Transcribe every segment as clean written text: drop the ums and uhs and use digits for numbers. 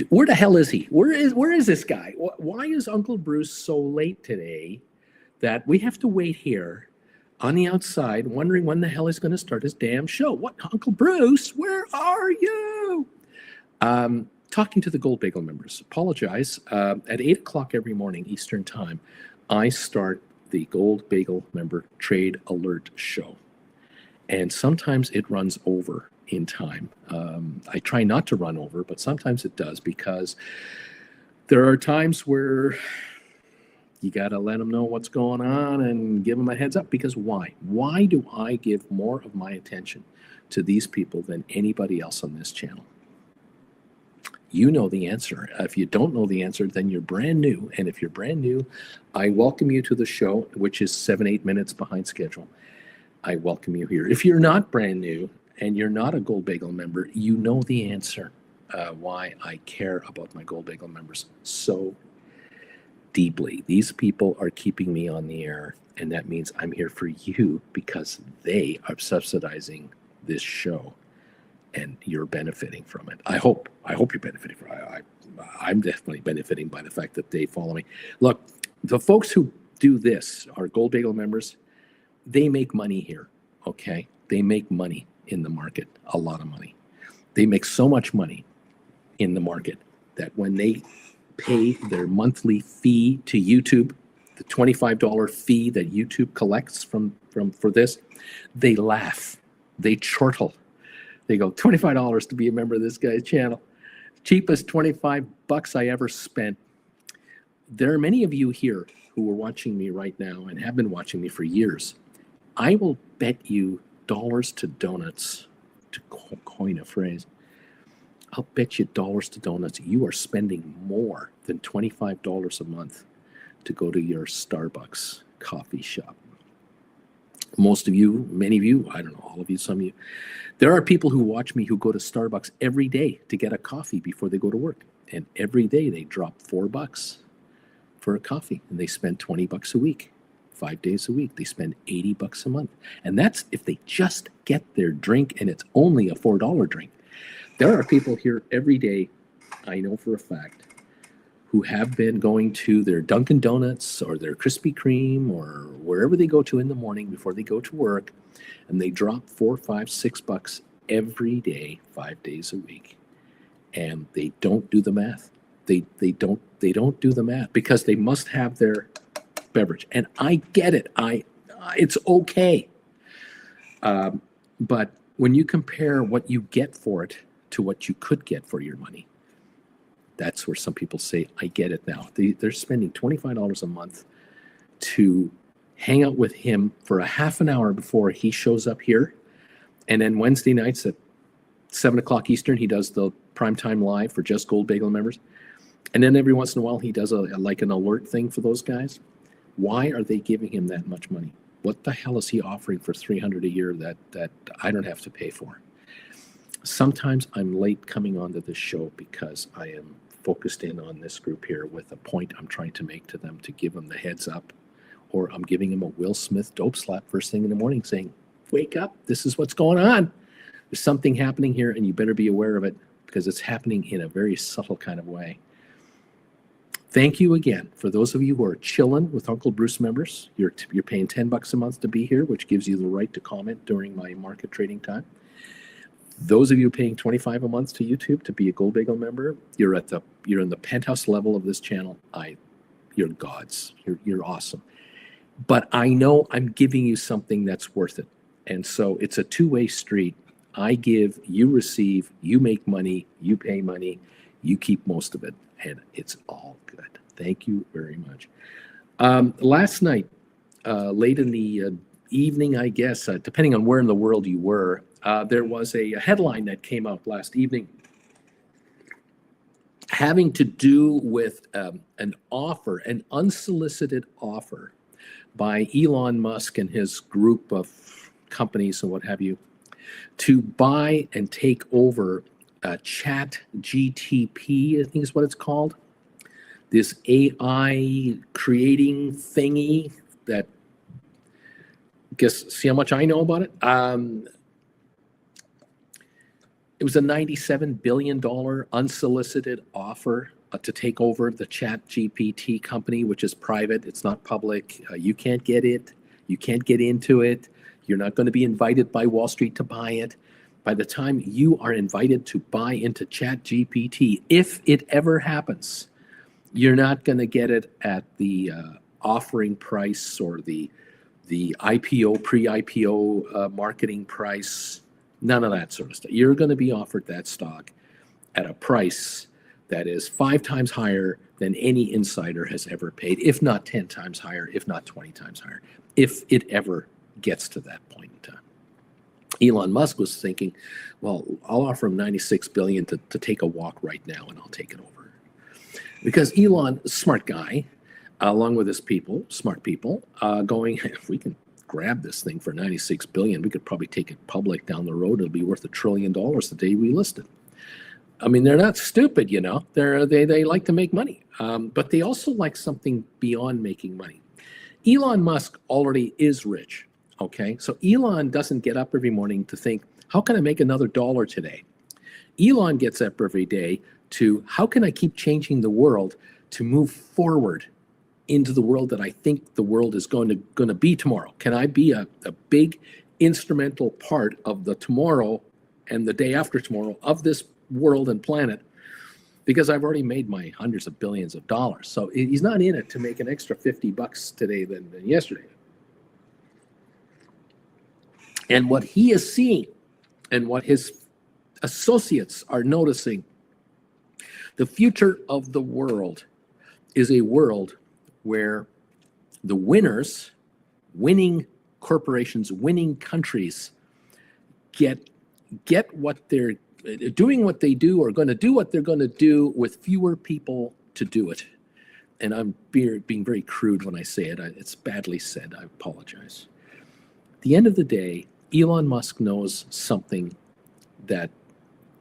Where the hell is he? Where is this guy? Why is Uncle Bruce so late today that we have to wait here on the outside, wondering when the hell he's going to start his damn show? What, Uncle Bruce? Where are you? Talking to the Gold Bagel members. Apologize. At 8 o'clock every morning Eastern Time, I start the Gold Bagel member Trade Alert show. And sometimes it runs over in time. I try not to run over, but sometimes it does, because there are times where you got to let them know what's going on and give them a heads up. Because why? Why do I give more of my attention to these people than anybody else on this channel? You know the answer. If you don't know the answer, then you're brand new. And if you're brand new, I welcome you to the show, which is 7-8 minutes behind schedule. I welcome you here. If you're not brand new and you're not a Gold Bagel member, you know the answer why I care about my Gold Bagel members so deeply. These people are keeping me on the air, and that means I'm here for you because they are subsidizing this show. And you're benefiting from it. I hope you're benefiting from it. I'm definitely benefiting by the fact that they follow me. Look, the folks who do this are Gold Bagel members. They make money here, okay? They make money in the market, a lot of money. They make so much money in the market that when they pay their monthly fee to YouTube, the $25 fee that YouTube collects for this, they laugh, they chortle. They go, $25 to be a member of this guy's channel. Cheapest $25 I ever spent. There are many of you here who are watching me right now and have been watching me for years. I will bet you dollars to donuts, to coin a phrase, I'll bet you dollars to donuts you are spending more than $25 a month to go to your Starbucks coffee shop. Most of you, many of you, I don't know, all of you, some of you. There are people who watch me who go to Starbucks every day to get a coffee before they go to work. And every day they drop $4 for a coffee, and they spend $20 a week, 5 days a week. They spend $80 a month. And that's if they just get their drink, and it's only a $4 drink. There are people here every day, I know for a fact, who have been going to their Dunkin' Donuts or their Krispy Kreme or wherever they go to in the morning before they go to work, and they drop $4, $5, $6 every day, 5 days a week, and they don't do the math. They don't do the math because they must have their beverage, and I get it. It's okay, but when you compare what you get for it to what you could get for your money, that's where some people say, I get it now. They're spending $25 a month to hang out with him for a half an hour before he shows up here. And then Wednesday nights at 7 o'clock Eastern, he does the primetime live for just Gold Bagel members. And then every once in a while, he does like an alert thing for those guys. Why are they giving him that much money? What the hell is he offering for $300 a year that I don't have to pay for? Sometimes I'm late coming onto this show because I am focused in on this group here with a point I'm trying to make to them to give them the heads up, or I'm giving them a Will Smith dope slap first thing in the morning saying, wake up, this is what's going on. There's something happening here and you better be aware of it because it's happening in a very subtle kind of way. Thank you again for those of you who are chilling with Uncle Bruce members. You're paying $10 a month to be here, which gives you the right to comment during my market trading time. Those of you paying $25 a month to YouTube to be a Gold Bagel member, you're in the penthouse level of this channel. You're gods. You're awesome. But I know I'm giving you something that's worth it. And so it's a two-way street. I give, you receive, you make money, you pay money, you keep most of it, and it's all good. Thank you very much. Last night, late in the evening, I guess, depending on where in the world you were, there was a headline that came out last evening having to do with an offer, an unsolicited offer by Elon Musk and his group of companies and what have you to buy and take over Chat GTP, I think is what it's called. This AI creating thingy that, guess, see how much I know about it? was a $97 billion unsolicited offer to take over the Chat GPT company, which is private. It's not public. You can't get it. You can't get into it. You're not going to be invited by Wall Street to buy it. By the time you are invited to buy into Chat GPT, if it ever happens, you're not going to get it at the offering price or the IPO, pre-IPO marketing price, none of that sort of stuff. You're going to be offered that stock at a price that is 5 times higher than any insider has ever paid, if not 10 times higher, if not 20 times higher, if it ever gets to that point in time. Elon Musk was thinking, well, I'll offer him $96 billion to take a walk right now, and I'll take it over. Because Elon, smart guy, along with his people, smart people, going, if we can grab this thing for $96 billion, we could probably take it public down the road. It'll be worth $1 trillion the day we list it. I mean, they're not stupid, you know. They like to make money, but they also like something beyond making money. Elon Musk already is rich, okay? So Elon doesn't get up every morning to think, how can I make another dollar today? Elon gets up every day to, how can I keep changing the world to move forward into the world that I think the world is going to be tomorrow? Can I be a big instrumental part of the tomorrow and the day after tomorrow of this world and planet? Because I've already made my hundreds of billions of dollars. So he's not in it to make an extra $50 today than yesterday. And what he is seeing and what his associates are noticing, the future of the world is a world where the winners, winning corporations, winning countries get what they're doing, what they do, or going to do what they're going to do with fewer people to do it. And I'm being very crude when I say it. It's badly said. I apologize. At the end of the day, Elon Musk knows something that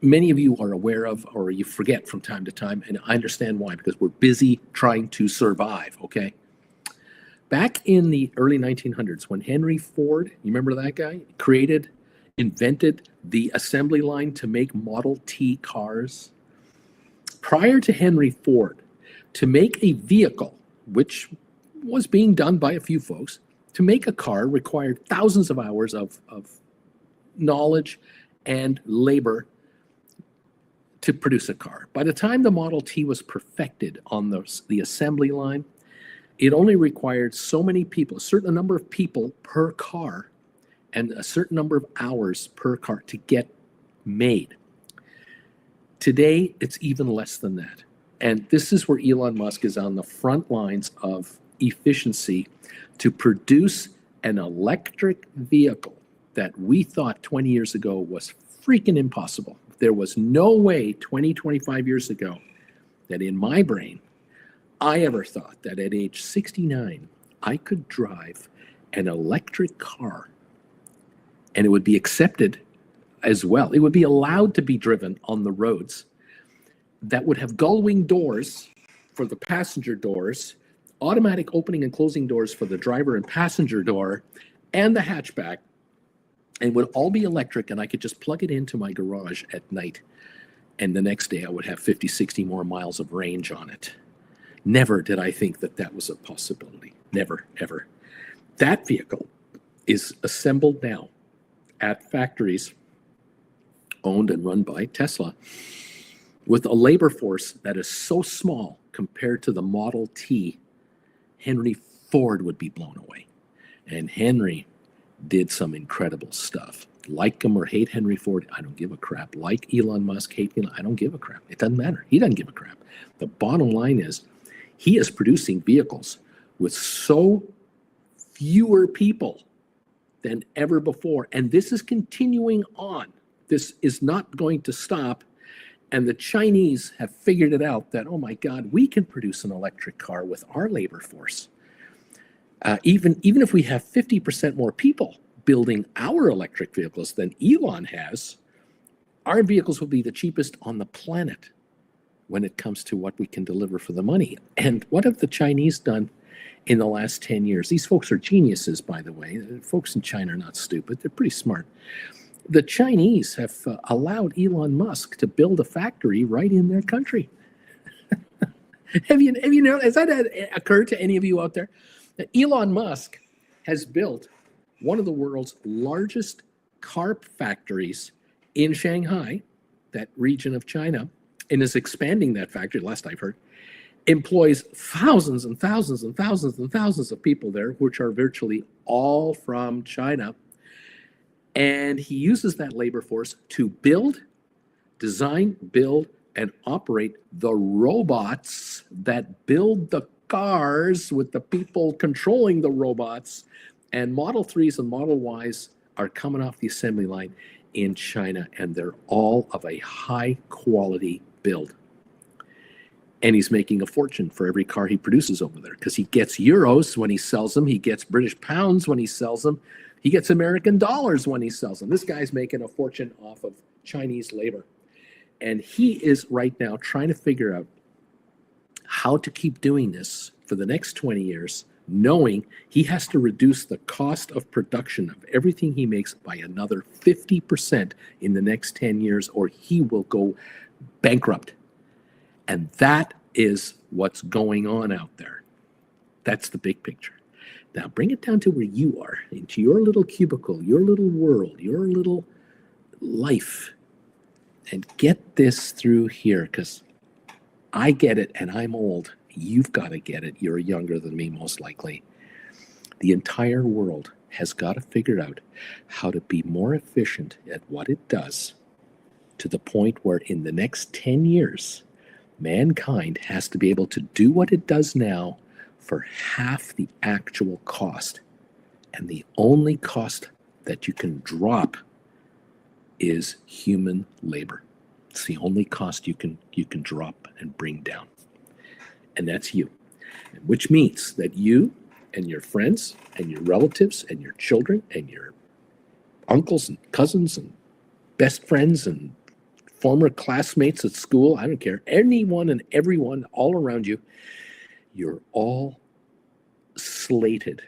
many of you are aware of, or you forget from time to time, and I understand why, because we're busy trying to survive, okay? Back in the early 1900s, when Henry Ford, you remember that guy, invented the assembly line to make Model T cars. Prior to Henry Ford, to make a vehicle, which was being done by a few folks, to make a car required thousands of hours of knowledge and labor to produce a car. By the time the Model T was perfected on the assembly line, it only required so many people, a certain number of people per car, and a certain number of hours per car to get made. Today, it's even less than that. And this is where Elon Musk is on the front lines of efficiency to produce an electric vehicle that we thought 20 years ago was freaking impossible. There was no way 20, 25 years ago that in my brain, I ever thought that at age 69, I could drive an electric car and it would be accepted as well. It would be allowed to be driven on the roads that would have gull-wing doors for the passenger doors, automatic opening and closing doors for the driver and passenger door, and the hatchback, and would all be electric, and I could just plug it into my garage at night. And the next day I would have 50, 60 more miles of range on it. Never did I think that that was a possibility. Never, ever. That vehicle is assembled now at factories owned and run by Tesla with a labor force that is so small compared to the Model T. Henry Ford would be blown away. And Henry did some incredible stuff. Like him or hate Henry Ford, I don't give a crap. Like Elon Musk, hate Elon, I don't give a crap. It doesn't matter. He doesn't give a crap. The bottom line is he is producing vehicles with so fewer people than ever before. And this is continuing on. This is not going to stop. And the Chinese have figured it out that, oh my God, we can produce an electric car with our labor force. Even if we have 50% more people building our electric vehicles than Elon has, our vehicles will be the cheapest on the planet when it comes to what we can deliver for the money. And what have the Chinese done in the last 10 years? These folks are geniuses, by the way. Folks in China are not stupid. They're pretty smart. The Chinese have allowed Elon Musk to build a factory right in their country. Have you know, has that occurred to any of you out there? That Elon Musk has built one of the world's largest car factories in Shanghai, that region of China, and is expanding that factory, last I've heard, employs thousands and thousands and thousands and thousands of people there, which are virtually all from China. And he uses that labor force to build, design, build, and operate the robots that build the cars with the people controlling the robots. And Model 3s and Model Ys are coming off the assembly line in China, and they're all of a high quality build. And he's making a fortune for every car he produces over there, because he gets euros when he sells them, he gets British pounds when he sells them, he gets American dollars when he sells them. This guy's making a fortune off of Chinese labor. And he is right now trying to figure out how to keep doing this for the next 20 years, knowing he has to reduce the cost of production of everything he makes by another 50% in the next 10 years, or he will go bankrupt. And that is what's going on out there. That's the big picture. Now bring it down to where you are, into your little cubicle, your little world, your little life, and get this through here, because I get it and I'm old. You've got to get it. You're younger than me, most likely. The entire world has got to figure out how to be more efficient at what it does, to the point where in the next 10 years, mankind has to be able to do what it does now for half the actual cost. And the only cost that you can drop is human labor. It's the only cost you can drop and bring down. And that's you. Which means that you and your friends and your relatives and your children and your uncles and cousins and best friends and former classmates at school, I don't care, anyone and everyone all around you, you're all slated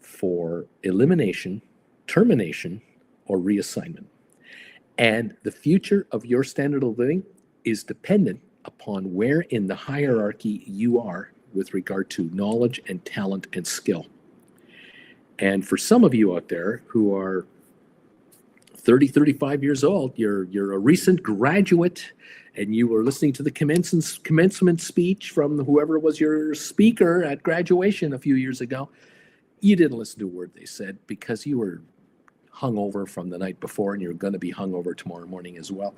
for elimination, termination, or reassignment. And the future of your standard of living is dependent upon where in the hierarchy you are with regard to knowledge and talent and skill. And for some of you out there who are 30, 35 years old, you're a recent graduate, and you were listening to the commencement speech from whoever was your speaker at graduation a few years ago. You didn't listen to a word they said because you were hungover from the night before, and you're going to be hungover tomorrow morning as well.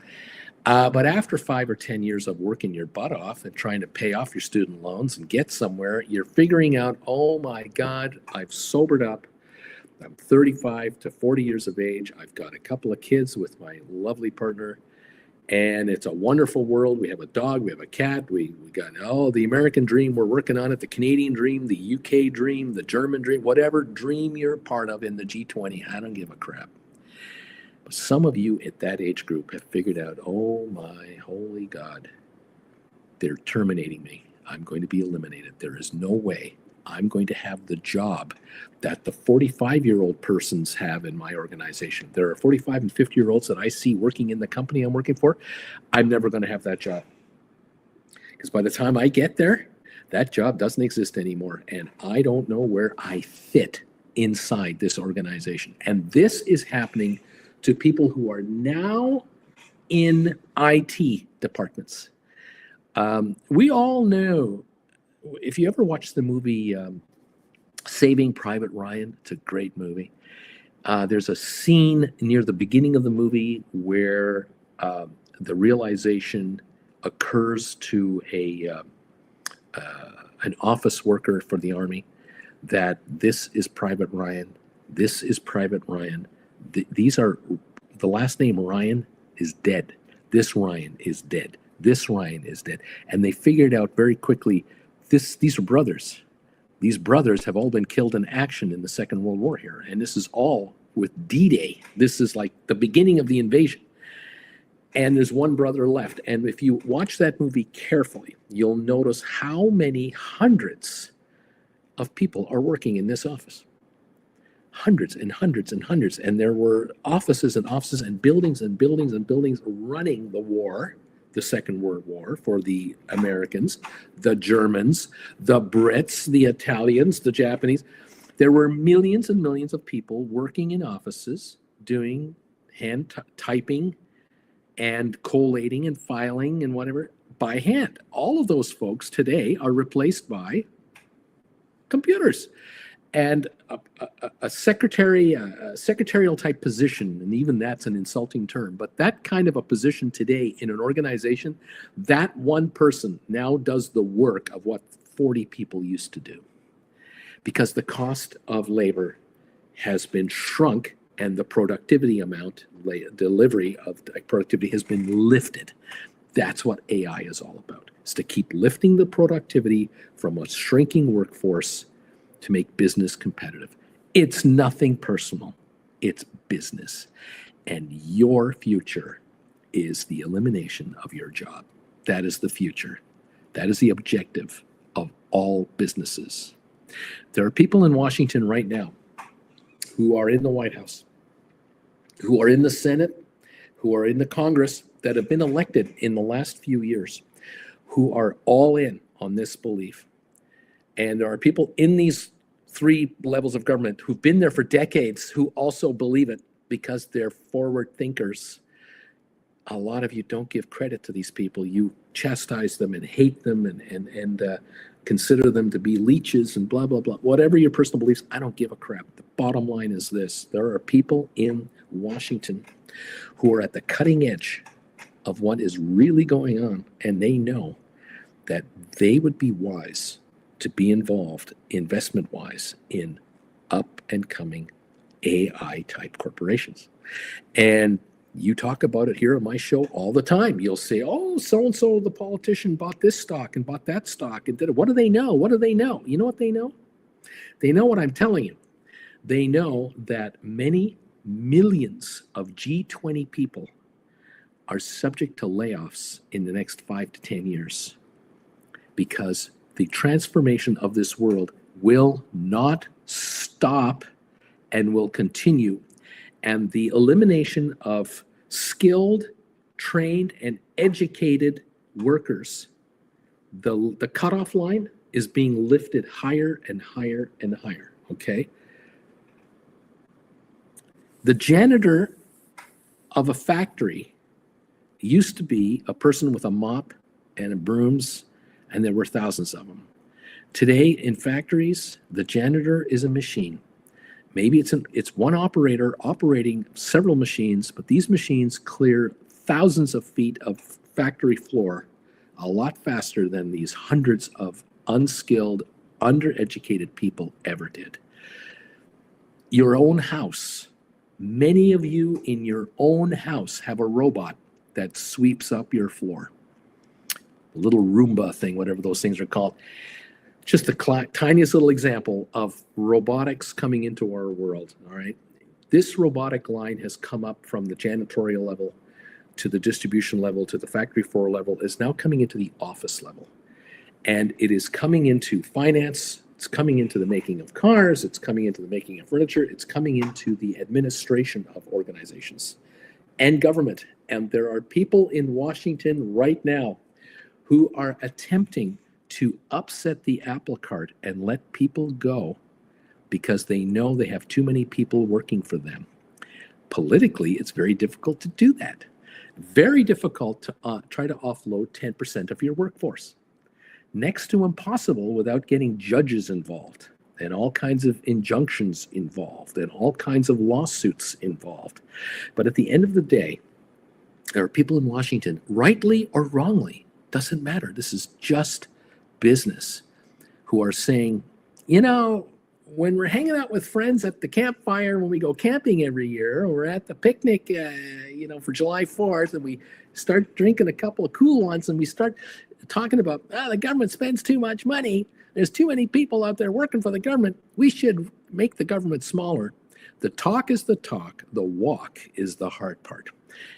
But after 5 or 10 years of working your butt off and trying to pay off your student loans and get somewhere, you're figuring out, oh my God, I've sobered up. I'm 35 to 40 years of age. I've got a couple of kids with my lovely partner, and it's a wonderful world. We have a dog, we have a cat, we got the American dream, we're working on it, the Canadian dream, the UK dream, the German dream, whatever dream you're part of in the G20, I don't give a crap. But some of you at that age group have figured out, oh my holy God, they're terminating me. I'm going to be eliminated. There is no way I'm going to have the job that the 45-year-old persons have in my organization. There are 45 and 50-year-olds that I see working in the company I'm working for. I'm never going to have that job. Because by the time I get there, that job doesn't exist anymore. And I don't know where I fit inside this organization. And this is happening to people who are now in IT departments. We all know, if you ever watched the movie Saving Private Ryan, it's a great movie. There's a scene near the beginning of the movie where the realization occurs to an office worker for the Army that this is Private Ryan, this is Private Ryan. These are, the last name Ryan is dead. This Ryan is dead. This Ryan is dead. And they figured out very quickly, these are brothers. These brothers have all been killed in action in the Second World War here. And this is all with D-Day. This is like the beginning of the invasion. And there's one brother left. And if you watch that movie carefully, you'll notice how many hundreds of people are working in this office. hundreds and hundreds and hundreds. And there were offices and offices and buildings and buildings and buildings running the war, the Second World War, for the Americans, the Germans, the Brits, the Italians, the Japanese. There were millions and millions of people working in offices doing hand typing and collating and filing and whatever by hand. All of those folks today are replaced by computers. And a secretarial type position, and even that's an insulting term, but that kind of a position today in an organization, that one person now does the work of what 40 people used to do. Because the cost of labor has been shrunk and the productivity amount, delivery of productivity has been lifted. That's what AI is all about. It's to keep lifting the productivity from a shrinking workforce to make business competitive. It's nothing personal. It's business. And your future is the elimination of your job. That is the future. That is the objective of all businesses. There are people in Washington right now who are in the White House, who are in the Senate, who are in the Congress that have been elected in the last few years, who are all in on this belief. And there are people in these three levels of government who've been there for decades who also believe it because they're forward thinkers. A lot of you don't give credit to these people. You chastise them and hate them and consider them to be leeches and blah, blah, blah. Whatever your personal beliefs, I don't give a crap. The bottom line is this. There are people in Washington who are at the cutting edge of what is really going on, and they know that they would be wise to be involved investment-wise in up-and-coming AI-type corporations. And you talk about it here on my show all the time. You'll say, oh, so-and-so, the politician bought this stock and bought that stock and did it. What do they know? What do they know? You know what they know? They know what I'm telling you. They know that many millions of G20 people are subject to layoffs in the next 5 to 10 years because the transformation of this world will not stop and will continue. And the elimination of skilled, trained, and educated workers, the cutoff line is being lifted higher and higher and higher, okay? The janitor of a factory used to be a person with a mop and a brooms, and there were thousands of them. Today in factories, the janitor is a machine. Maybe it's one operator operating several machines, but these machines clear thousands of feet of factory floor a lot faster than these hundreds of unskilled, undereducated people ever did. Your own house. Many of you in your own house have a robot that sweeps up your floor. A little Roomba thing, whatever those things are called. Just the tiniest little example of robotics coming into our world, all right? This robotic line has come up from the janitorial level to the distribution level to the factory floor level, is now coming into the office level. And it is coming into finance, it's coming into the making of cars, it's coming into the making of furniture, it's coming into the administration of organizations and government. And there are people in Washington right now who are attempting to upset the apple cart and let people go because they know they have too many people working for them. Politically, it's very difficult to do that. Very difficult to try to offload 10% of your workforce. Next to impossible without getting judges involved and all kinds of injunctions involved and all kinds of lawsuits involved. But at the end of the day, there are people in Washington, rightly or wrongly, doesn't matter. This is just business, who are saying, you know, when we're hanging out with friends at the campfire, when we go camping every year, or we're at the picnic, for July 4th, and we start drinking a couple of cool ones, and we start talking about, the government spends too much money. There's too many people out there working for the government. We should make the government smaller. The talk is the talk. The walk is the hard part.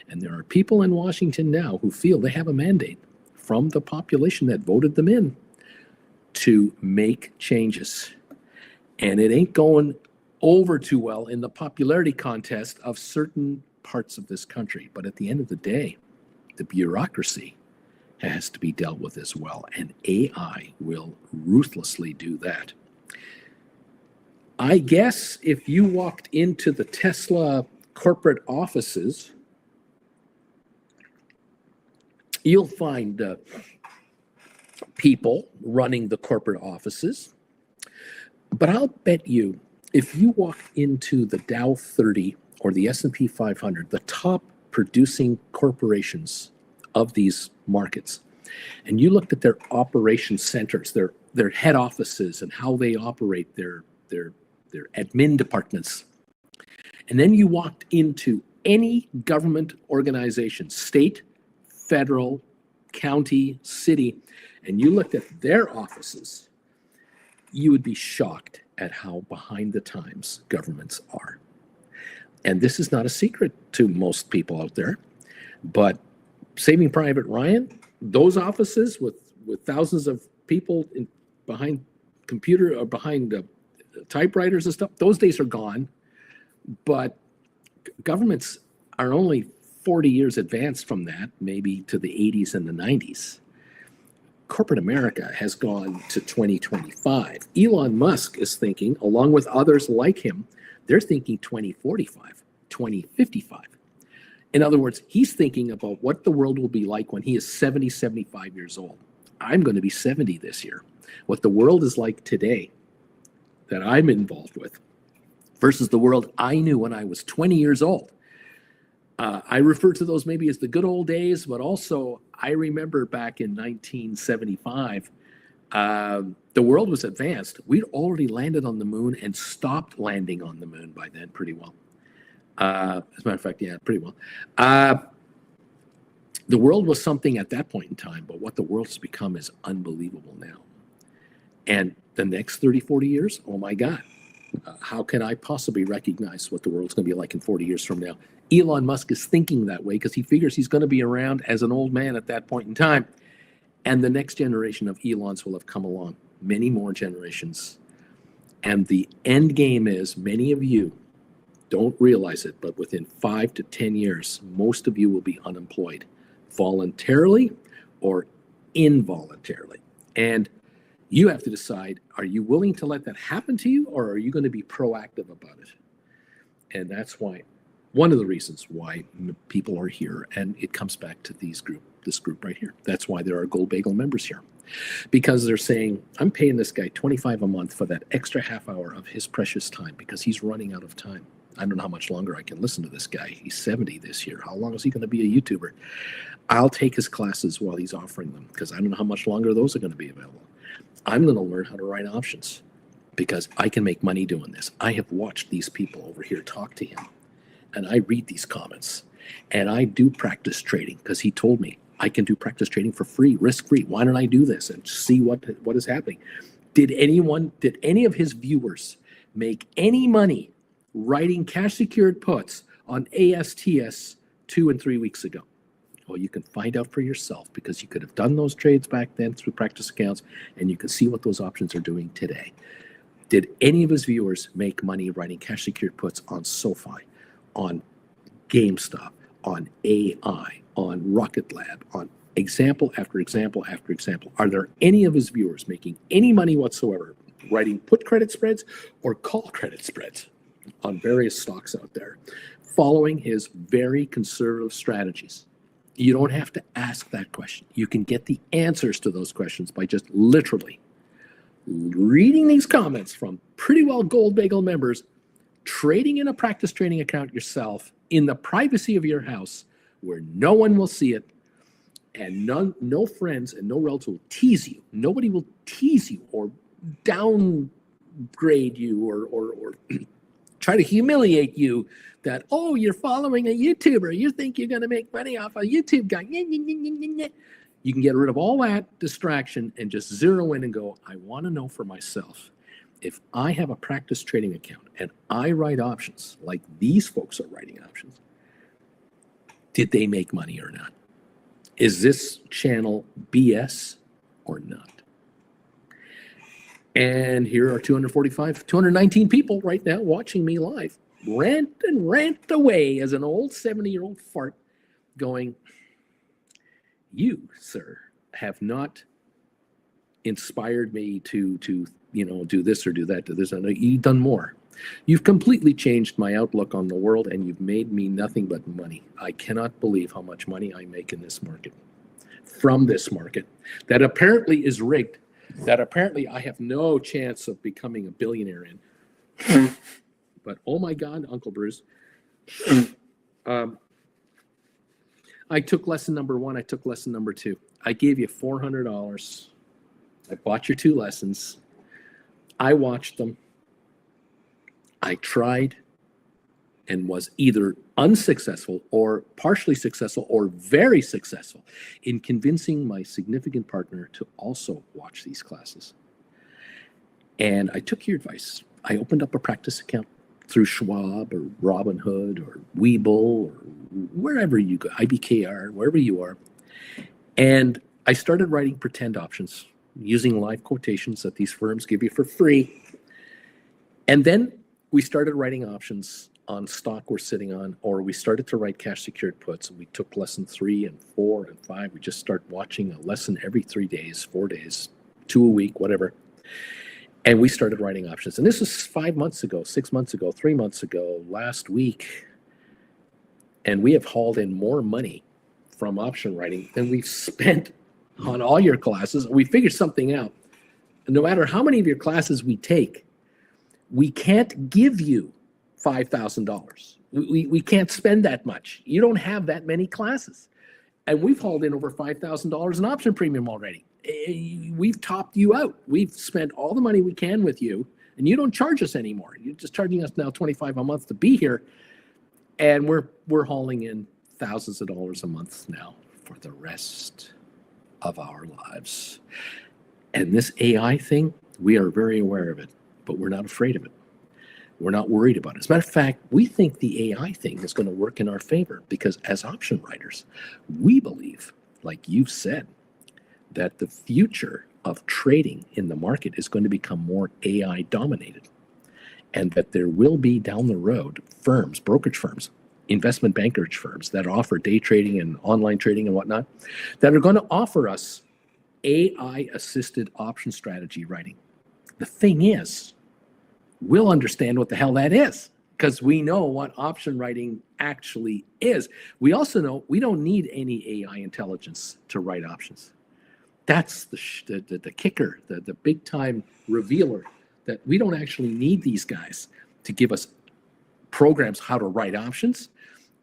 And there are people in Washington now who feel they have a mandate from the population that voted them in to make changes. And it ain't going over too well in the popularity contest of certain parts of this country. But at the end of the day, the bureaucracy has to be dealt with as well. And AI will ruthlessly do that. I guess if you walked into the Tesla corporate offices, you'll find people running the corporate offices. But I'll bet you, if you walk into the Dow 30 or the S&P 500, the top producing corporations of these markets, and you looked at their operation centers, their head offices, and how they operate their admin departments, and then you walked into any government organization, state, federal, county, city, and you looked at their offices, you would be shocked at how behind the times governments are. And this is not a secret to most people out there, but Saving Private Ryan, those offices with thousands of people behind computer or behind typewriters and stuff, those days are gone. But governments are only 40 years advanced from that, maybe to the 80s and the 90s. Corporate America has gone to 2025. Elon Musk is thinking, along with others like him, they're thinking 2045, 2055. In other words, he's thinking about what the world will be like when he is 70, 75 years old. I'm going to be 70 this year. What the world is like today that I'm involved with versus the world I knew when I was 20 years old. I refer to those maybe as the good old days, but also I remember back in 1975, the world was advanced. We'd already landed on the moon and stopped landing on the moon by then pretty well. As a matter of fact, yeah, pretty well. The world was something at that point in time, but what the world has become is unbelievable now. And the next 30, 40 years, oh my God, how can I possibly recognize what the world's going to be like in 40 years from now? Elon Musk is thinking that way because he figures he's going to be around as an old man at that point in time. And the next generation of Elons will have come along, many more generations. And the end game is many of you don't realize it, but within 5 to 10 years, most of you will be unemployed, voluntarily or involuntarily. And you have to decide, are you willing to let that happen to you, or are you going to be proactive about it? And that's why, one of the reasons why people are here, and it comes back to this group right here. That's why there are Gold Bagel members here. Because they're saying, I'm paying this guy $25 a month for that extra half hour of his precious time because he's running out of time. I don't know how much longer I can listen to this guy. He's 70 this year. How long is he going to be a YouTuber? I'll take his classes while he's offering them because I don't know how much longer those are going to be available. I'm going to learn how to write options because I can make money doing this. I have watched these people over here talk to him, and I read these comments, and I do practice trading because he told me I can do practice trading for free, risk-free. Why don't I do this and see what is happening? Did any of his viewers make any money writing cash-secured puts on ASTS 2 and 3 weeks ago? Well, you can find out for yourself because you could have done those trades back then through practice accounts, and you can see what those options are doing today. Did any of his viewers make money writing cash-secured puts on SoFi, on GameStop, on AI, on Rocket Lab, on example after example after example? Are there any of his viewers making any money whatsoever writing put credit spreads or call credit spreads on various stocks out there, following his very conservative strategies? You don't have to ask that question. You can get the answers to those questions by just literally reading these comments from pretty well Gold Bagel members, trading in a practice trading account yourself in the privacy of your house where no one will see it, and no friends and no relatives will tease you. Nobody will tease you or downgrade you or try to humiliate you that, oh, you're following a YouTuber. You think you're going to make money off a YouTube guy. You can get rid of all that distraction and just zero in and go, I want to know for myself. If I have a practice trading account and I write options like these folks are writing options, did they make money or not? Is this channel BS or not? And here are 219 people right now watching me live, rant away as an old 70-year-old fart going, you, sir, have not inspired me to do this or do that, do this. And you've done more. You've completely changed my outlook on the world, and you've made me nothing but money. I cannot believe how much money I make in this market, from this market, that apparently is rigged, that apparently I have no chance of becoming a billionaire in. But oh my God, Uncle Bruce, I took lesson number 1, I took lesson number 2. I gave you $400. I bought your 2 lessons. I watched them. I tried and was either unsuccessful or partially successful or very successful in convincing my significant partner to also watch these classes. And I took your advice. I opened up a practice account through Schwab or Robinhood or Webull or wherever you go, IBKR, wherever you are. And I started writing pretend options using live quotations that these firms give you for free. And then we started writing options on stock we're sitting on, or we started to write cash secured puts. And we took lesson 3 and 4 and 5. We just start watching a lesson every 3 days, 4 days, 2 a week, whatever. And we started writing options. And this was 5 months ago, 6 months ago, 3 months ago, last week. And we have hauled in more money from option writing than we've spent on all your classes. We figured something out. No matter how many of your classes we take, we can't give you $5,000. We can't spend that much. You don't have that many classes. And we've hauled in over $5,000 in option premium already. We've topped you out. We've spent all the money we can with you, and you don't charge us anymore. You're just charging us now $25 a month to be here, and we're hauling in thousands of dollars a month now for the rest of our lives. And this AI thing, we are very aware of it, but we're not afraid of it. We're not worried about it. As a matter of fact, we think the AI thing is going to work in our favor because as option writers, we believe, like you've said, that the future of trading in the market is going to become more AI dominated, and that there will be down the road firms, brokerage firms, investment bankerage firms that offer day trading and online trading and whatnot, that are going to offer us AI assisted option strategy writing. The thing is, we'll understand what the hell that is because we know what option writing actually is. We also know we don't need any AI intelligence to write options. That's the kicker, the big time revealer, that we don't actually need these guys to give us programs how to write options.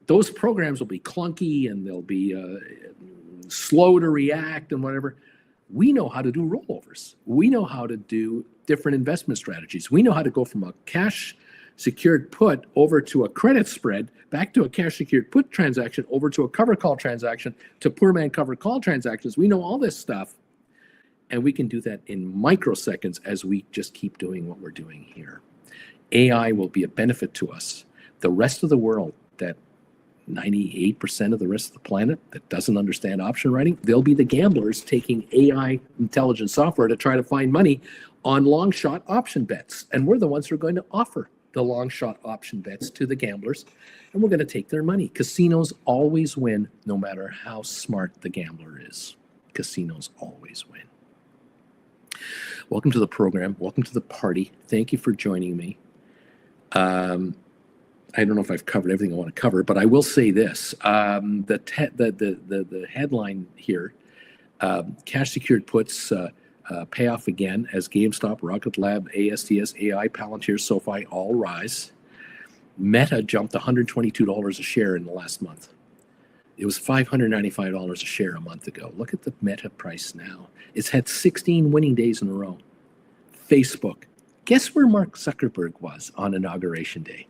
Those programs will be clunky and they'll be slow to react and whatever. We know how to do rollovers. We know how to do different investment strategies. We know how to go from a cash secured put over to a credit spread, back to a cash secured put transaction, over to a cover call transaction, to poor man cover call transactions. We know all this stuff, and we can do that in microseconds as we just keep doing what we're doing here. AI will be a benefit to us. The rest of the world, that 98% of the rest of the planet that doesn't understand option writing, they'll be the gamblers taking AI intelligent software to try to find money on long shot option bets. And we're the ones who are going to offer the long shot option bets to the gamblers, and we're going to take their money. Casinos always win, no matter how smart the gambler is. Casinos always win. Welcome to the program. Welcome to the party. Thank you for joining me. I don't know if I've covered everything I want to cover, but I will say this: the headline here, cash secured puts payoff again as GameStop, Rklb Asts, AI, Palantir, SoFi all rise. Meta jumped $122 a share in the last month. It was $595 a share a month ago. Look at the Meta price now. It's had 16 winning days in a row. Facebook. Guess where Mark Zuckerberg was on Inauguration Day?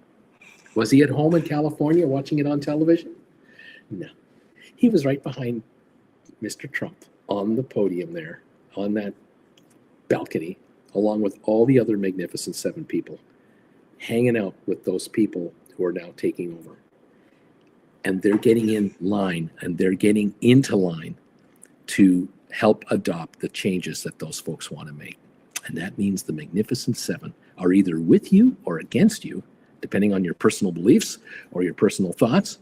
Was he at home in California watching it on television? No. He was right behind Mr. Trump on the podium there, on that balcony, along with all the other Magnificent Seven people, hanging out with those people who are now taking over. And they're getting in line, and they're getting into line to help adopt the changes that those folks want to make. And that means the Magnificent Seven are either with you or against you, depending on your personal beliefs or your personal thoughts.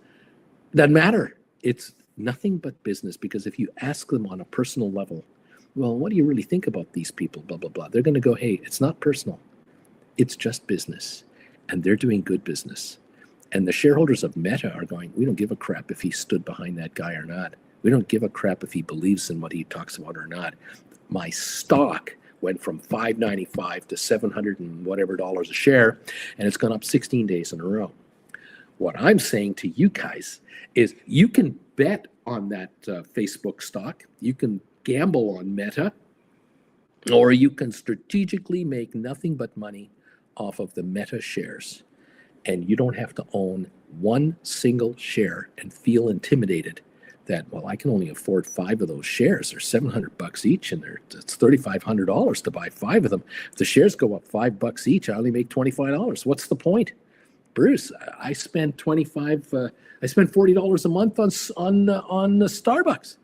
Doesn't matter. It's nothing but business, because if you ask them on a personal level, well, what do you really think about these people, blah, blah, blah, they're going to go, hey, it's not personal. It's just business. And they're doing good business. And the shareholders of Meta are going, we don't give a crap if he stood behind that guy or not. We don't give a crap if he believes in what he talks about or not. My stock went from $5.95 to $700 and whatever dollars a share, and it's gone up 16 days in a row. What I'm saying to you guys is you can bet on that Facebook stock. You can gamble on Meta, or you can strategically make nothing but money off of the Meta shares. And you don't have to own one single share and feel intimidated that, well, I can only afford 5 of those shares. They're $700 each, and it's $3,500 to buy 5 of them. If the shares go up $5 each, I only make $25. What's the point? Bruce, I spend $40 a month on Starbucks.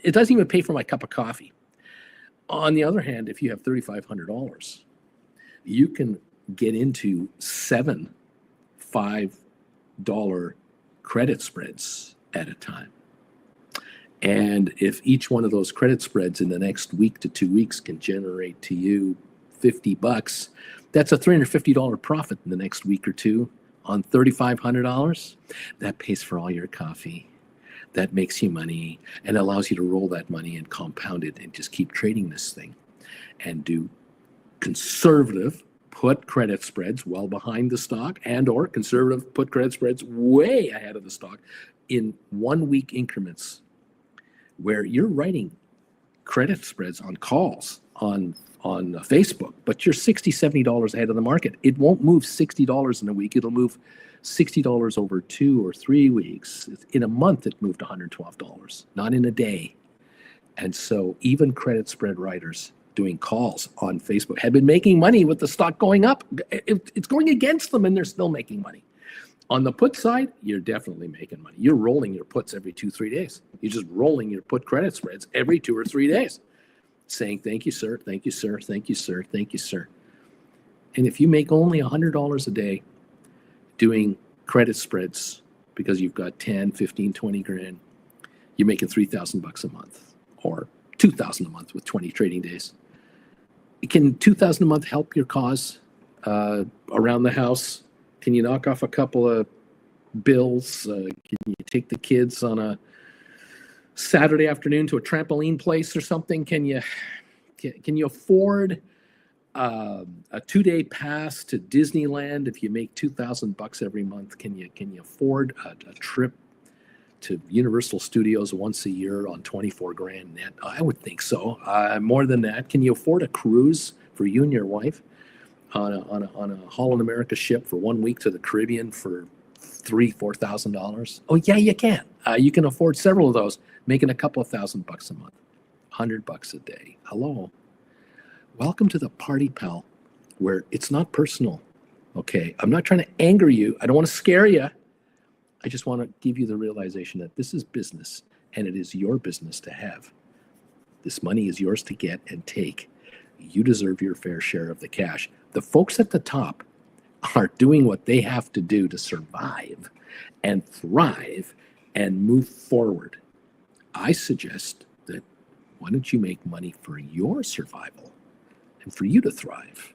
It doesn't even pay for my cup of coffee. On the other hand, if you have $3,500, you can get into 7 $5 credit spreads at a time. And if each one of those credit spreads in the next week to 2 weeks can generate to you $50, that's a $350 profit in the next week or two on $3,500. That pays for all your coffee. That makes you money and allows you to roll that money and compound it and just keep trading this thing and do conservative put credit spreads well behind the stock, and or conservative put credit spreads way ahead of the stock in 1 week increments, where you're writing credit spreads on calls on Facebook, but you're $60, $70 ahead of the market. It won't move $60 in a week. It'll move $60 over 2 or 3 weeks. In a month, it moved $112, not in a day. And so even credit spread writers doing calls on Facebook have been making money with the stock going up. It's going against them, and they're still making money. On the put side, you're definitely making money. You're rolling your puts every 2-3 days. You're just rolling your put credit spreads every 2 or 3 days, saying, thank you, sir, thank you, sir, thank you, sir, thank you, sir. And if you make only $100 a day doing credit spreads because you've got 10, 15, 20 grand, you're making $3,000 a month, or $2,000 a month with 20 trading days. Can $2,000 a month help your cause around the house? Can you knock off a couple of bills? Can you take the kids on a Saturday afternoon to a trampoline place or something? Can you afford a 2-day pass to Disneyland if you make $2,000 every month? Can you afford a trip to Universal Studios once a year on 24 grand net? I would think so. More than that, can you afford a cruise for you and your wife on a Holland America ship for 1 week to the Caribbean for $3,000-$4,000? Oh yeah, you can. You can afford several of those, making a couple of $1,000 a month, $100 a day. Hello, welcome to the party, pal, where it's not personal. Okay, I'm not trying to anger you. I don't want to scare you. I just want to give you the realization that this is business, and it is your business to have. This money is yours to get and take. You deserve your fair share of the cash. The folks at the top are doing what they have to do to survive and thrive and move forward. I suggest that why don't you make money for your survival and for you to thrive?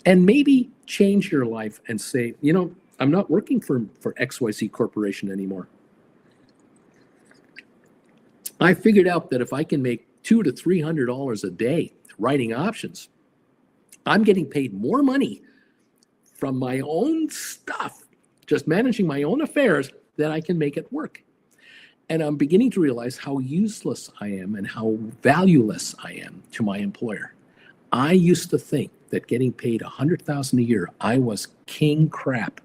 And maybe change your life and say, you know, I'm not working for XYZ Corporation anymore. I figured out that if I can make $200 to $300 a day writing options, I'm getting paid more money from my own stuff, just managing my own affairs, than I can make it work. And I'm beginning to realize how useless I am and how valueless I am to my employer. I used to think that getting paid $100,000 a year, I was king crap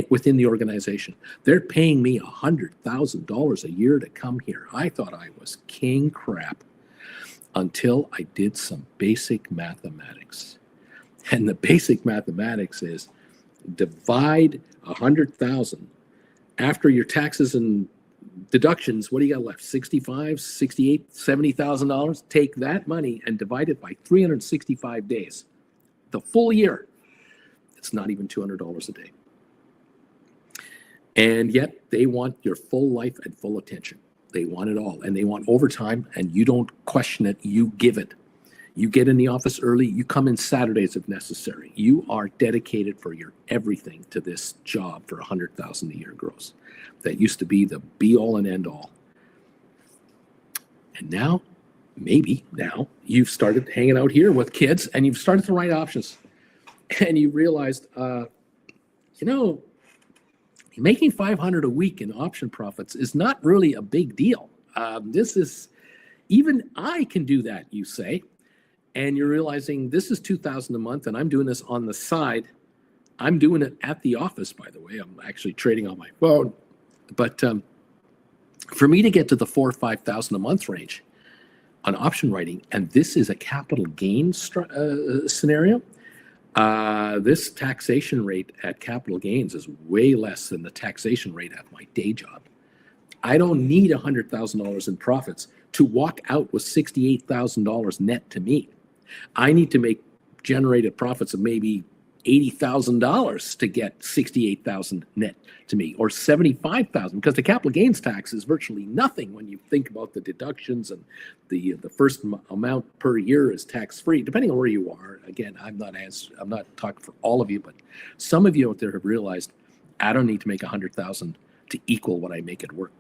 within the organization. They're paying me $100,000 a year to come here. I thought I was king crap until I did some basic mathematics. And the basic mathematics is divide 100,000 after your taxes and Deductions, what do you got left? 65, 68, $70,000. Take that money and divide it by 365 days. The full year. It's not even $200 a day. And yet they want your full life and full attention. They want it all. And they want overtime, and you don't question it. You give it. You get in the office early. You come in Saturdays if necessary. You are dedicated for your everything to this job for $100,000 a year gross. That used to be the be all and end all. And now, maybe now, you've started hanging out here with kids and you've started to write options. And you realized, making $500 a week in option profits is not really a big deal. This is, even I can do that, you say. And you're realizing this is $2,000 a month, and I'm doing this on the side. I'm doing it at the office, by the way. I'm actually trading on my phone. But for me to get to the $4,000 or $5,000 a month range on option writing, and this is a capital gain scenario, this taxation rate at capital gains is way less than the taxation rate at my day job. I don't need $100,000 in profits to walk out with $68,000 net to me. I need to generated profits of maybe $80,000 to get $68,000 net to me, or $75,000, because the capital gains tax is virtually nothing when you think about the deductions, and the first amount per year is tax free, depending on where you are. Again, I'm not talking for all of you, but some of you out there have realized I don't need to make $100,000 to equal what I make at work.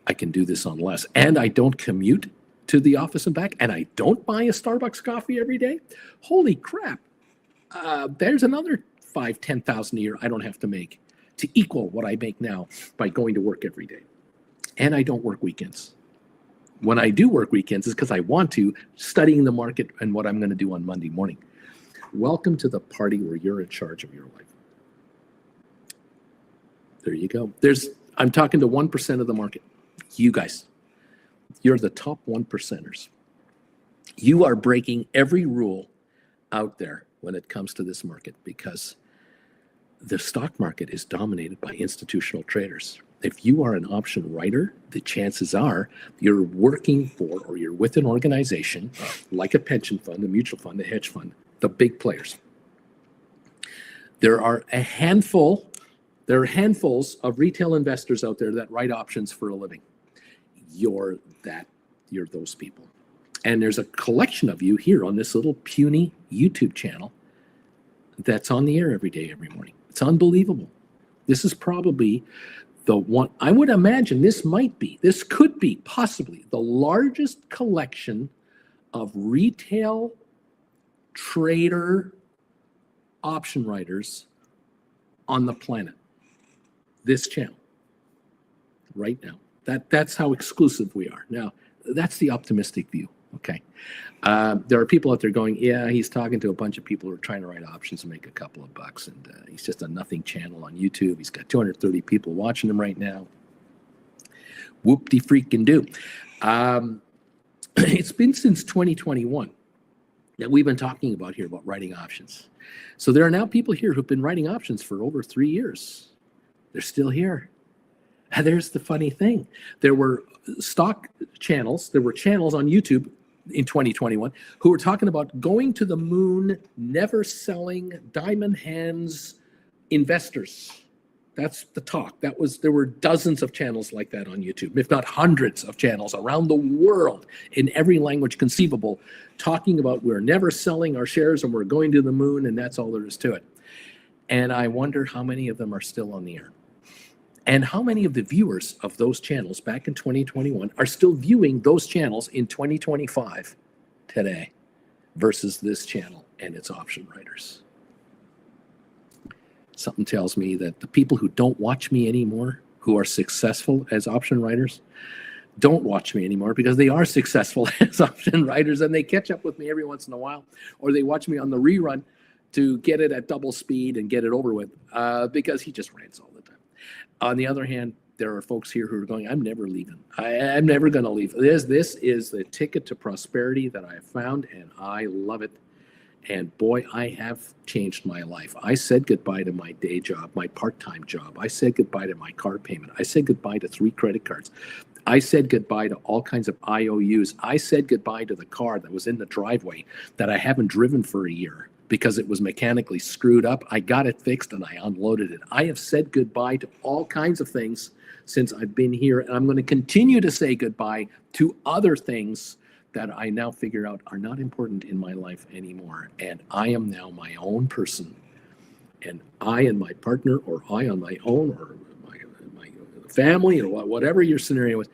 I can do this on less, and I don't commute to the office and back, and I don't buy a Starbucks coffee every day. Holy crap. There's another $5,000, $10,000 a year I don't have to make to equal what I make now by going to work every day. And I don't work weekends. When I do work weekends, it's because I want to, studying the market and what I'm going to do on Monday morning. Welcome to the party where you're in charge of your life. There you go. I'm talking to 1% of the market. You guys, you're the top 1%ers. You are breaking every rule out there when it comes to this market, because the stock market is dominated by institutional traders. If you are an option writer, the chances are you're working for, or you're with an organization like a pension fund, a mutual fund, a hedge fund, the big players. There are handfuls of retail investors out there that write options for a living. You're those people. And there's a collection of you here on this little puny YouTube channel that's on the air every day, every morning. It's unbelievable. This is probably the one, I would imagine this could be possibly the largest collection of retail trader option writers on the planet. This channel right now. That's how exclusive we are. Now, that's the optimistic view. Okay. There are people out there going, yeah, he's talking to a bunch of people who are trying to write options and make a couple of bucks. And he's just a nothing channel on YouTube. He's got 230 people watching him right now. Whoop-de-freaking do. It's been since 2021 that we've been talking about here about writing options. So there are now people here who've been writing options for over 3 years. They're still here. And there's the funny thing. There were stock channels, there were channels on YouTube in 2021 who were talking about going to the moon, never selling, diamond hands investors. That's the talk. There were dozens of channels like that on YouTube, if not hundreds of channels around the world in every language conceivable, talking about we're never selling our shares and we're going to the moon, and that's all there is to it. And I wonder how many of them are still on the air. And how many of the viewers of those channels back in 2021 are still viewing those channels in 2025 today versus this channel and its option writers? Something tells me that the people who don't watch me anymore, who are successful as option writers, don't watch me anymore because they are successful as option writers, and they catch up with me every once in a while, or they watch me on the rerun to get it at double speed and get it over with because he just rants all the time. On the other hand, there are folks here who are going, I'm never leaving. I'm never going to leave. This is the ticket to prosperity that I have found, and I love it. And boy, I have changed my life. I said goodbye to my day job, my part-time job. I said goodbye to my car payment. I said goodbye to 3 credit cards. I said goodbye to all kinds of IOUs. I said goodbye to the car that was in the driveway that I haven't driven for a year because it was mechanically screwed up. I got it fixed and I unloaded it. I have said goodbye to all kinds of things since I've been here, and I'm going to continue to say goodbye to other things that I now figure out are not important in my life anymore. And I am now my own person. And I and my partner, or I on my own, or my family, or whatever your scenario is,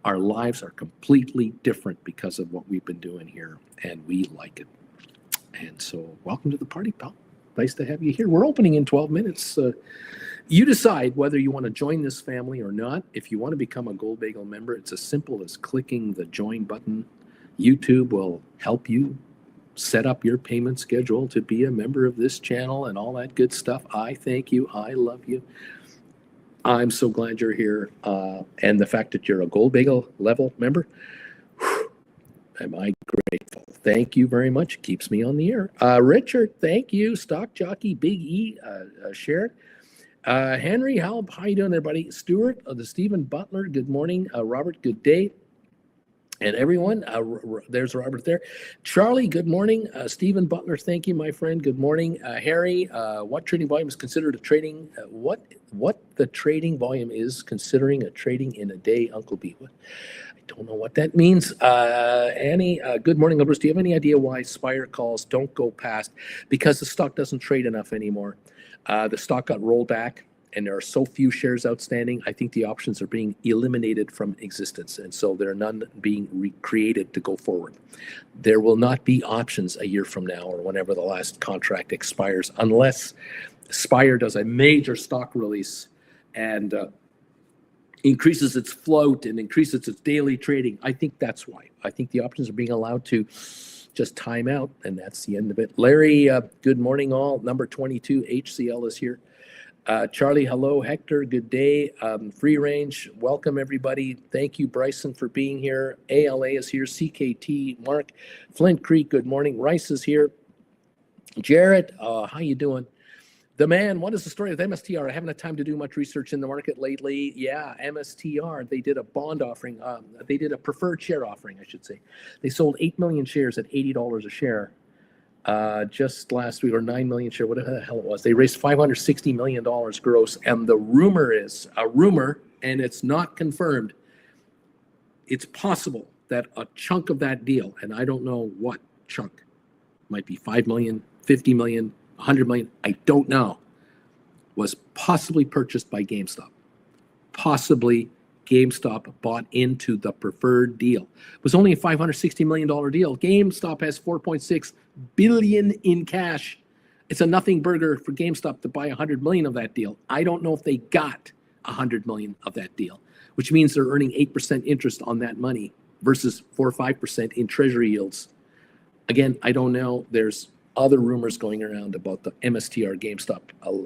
our lives are completely different because of what we've been doing here, and we like it. And so welcome to the party, pal. Nice to have you here. We're opening in 12 minutes. You decide whether you want to join this family or not. If you want to become a Gold Bagel member, it's as simple as clicking the join button. YouTube will help you set up your payment schedule to be a member of this channel and all that good stuff. I thank you. I love you. I'm so glad you're here. And the fact that you're a Gold Bagel level member, am I grateful. Thank you very much. It keeps me on the air. Richard, thank you. Stock Jockey, Big E, Sharon. Henry, how you doing, everybody? Stuart, the Stephen Butler, good morning. Robert, good day. And everyone, there's Robert there. Charlie, good morning. Stephen Butler, thank you, my friend. Good morning. Harry, what trading volume is considered a trading? What the trading volume is considering a trading in a day, Uncle B? What? I don't know what that means. Annie, good morning, Bruce. Do you have any idea why Spire calls don't go past? Because the stock doesn't trade enough anymore. The stock got rolled back, and there are so few shares outstanding. I think the options are being eliminated from existence, and so there are none being recreated to go forward. There will not be options a year from now or whenever the last contract expires, unless Spire does a major stock release and increases its float and increases its daily trading. I think that's why. I think the options are being allowed to just time out, and that's the end of it. Larry, good morning all. Number 22, HCL is here. Charlie, hello. Hector, good day. Free range, welcome everybody. Thank you, Bryson, for being here. ALA is here. CKT, Mark. Flint Creek, good morning. Rice is here. Jarrett, how you doing? The man, what is the story with MSTR? I haven't had time to do much research in the market lately. Yeah, MSTR, they did a bond offering. They did a preferred share offering, I should say. They sold 8 million shares at $80 a share. Just last week, or 9 million share, whatever the hell it was. They raised $560 million gross. And the rumor is a rumor, and it's not confirmed. It's possible that a chunk of that deal, and I don't know what chunk, might be 5 million, 50 million, 100 million, I don't know, was possibly purchased by GameStop. Possibly GameStop bought into the preferred deal. It was only a $560 million deal. GameStop has $4.6 billion in cash. It's a nothing burger for GameStop to buy 100 million of that deal. I don't know if they got 100 million of that deal, which means they're earning 8% interest on that money versus 4 or 5% in treasury yields. Again, I don't know. There's other rumors going around about the MSTR GameStop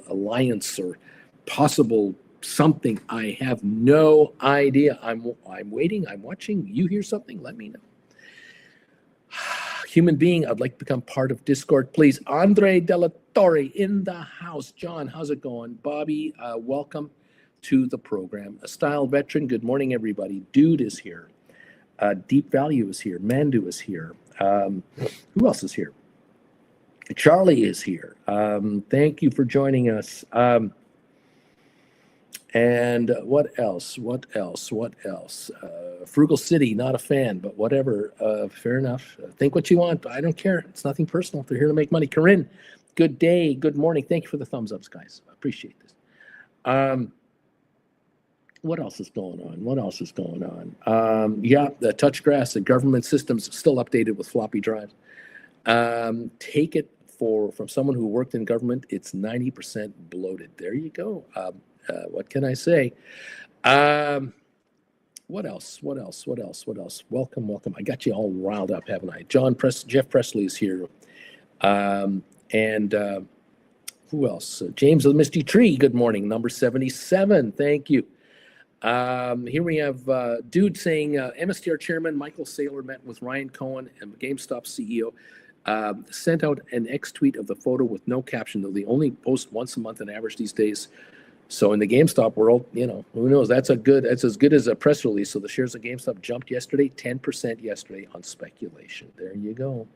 alliance or possible something. I have no idea. I'm waiting. I'm watching. You hear something? Let me know. Human being, I'd like to become part of Discord, please. Andre Delatorre in the house. John, how's it going? Bobby, welcome to the program. A style veteran, good morning, everybody. Dude is here. Deep Value is here. Mandu is here. Who else is here? Charlie is here. Thank you for joining us. And what else? Frugal City, not a fan, but whatever. Fair enough. Think what you want. I don't care. It's nothing personal. They're here to make money. Corinne, good day. Good morning. Thank you for the thumbs ups, guys. I appreciate this. What else is going on? Yeah, the touch grass, the government system's still updated with floppy drives. Take it from someone who worked in government, it's 90% bloated. There you go. What can I say? What else? Welcome. I got you all riled up, haven't I? Jeff Presley is here. And who else? James of the Misty Tree, good morning. Number 77, thank you. Here we have Dude saying, MSTR chairman Michael Saylor met with Ryan Cohen and GameStop CEO Sent out an X tweet of the photo with no caption, though they only post once a month on average these days. So in the GameStop world, who knows? That's as good as a press release. So the shares of GameStop jumped yesterday, 10% yesterday on speculation. There you go.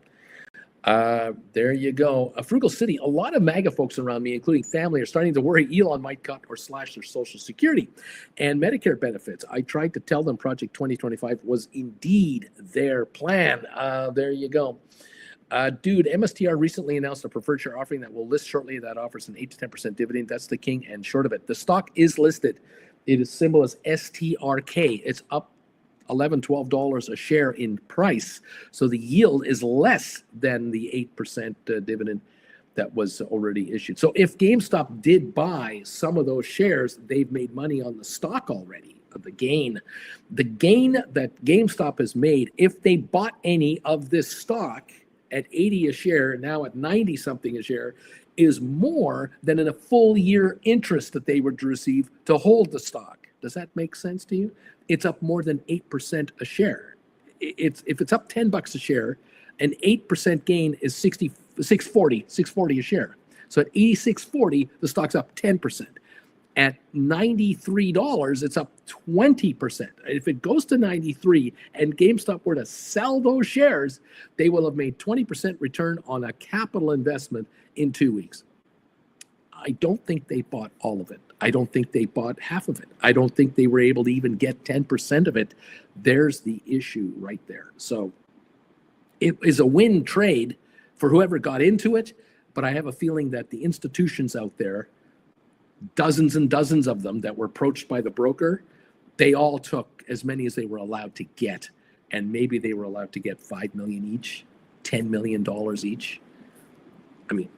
There you go. A Frugal City. A lot of MAGA folks around me, including family, are starting to worry Elon might cut or slash their Social Security and Medicare benefits. I tried to tell them Project 2025 was indeed their plan. There you go. Dude, MSTR recently announced a preferred share offering that will list shortly that offers an 8 to 10% dividend. That's the king and short of it. The stock is listed. It is symbol as STRK. It's up $11, $12 a share in price. So the yield is less than the 8% dividend that was already issued. So if GameStop did buy some of those shares, they've made money on the stock already. The gain that GameStop has made, if they bought any of this stock at 80 a share, now at 90 something a share, is more than in a full year interest that they would receive to hold the stock. Does that make sense to you? It's up more than 8% a share. If it's up $10 a share, an 8% gain is $640 a share. So at $86.40, the stock's up 10%. At $93, it's up 20%. If it goes to 93 and GameStop were to sell those shares, they will have made 20% return on a capital investment in 2 weeks. I don't think they bought all of it. I don't think they bought half of it. I don't think they were able to even get 10% of it. There's the issue right there. So it is a win trade for whoever got into it, but I have a feeling that the institutions out there, dozens and dozens of them that were approached by the broker, they all took as many as they were allowed to get. And maybe they were allowed to get $5 million each, $10 million each. I mean,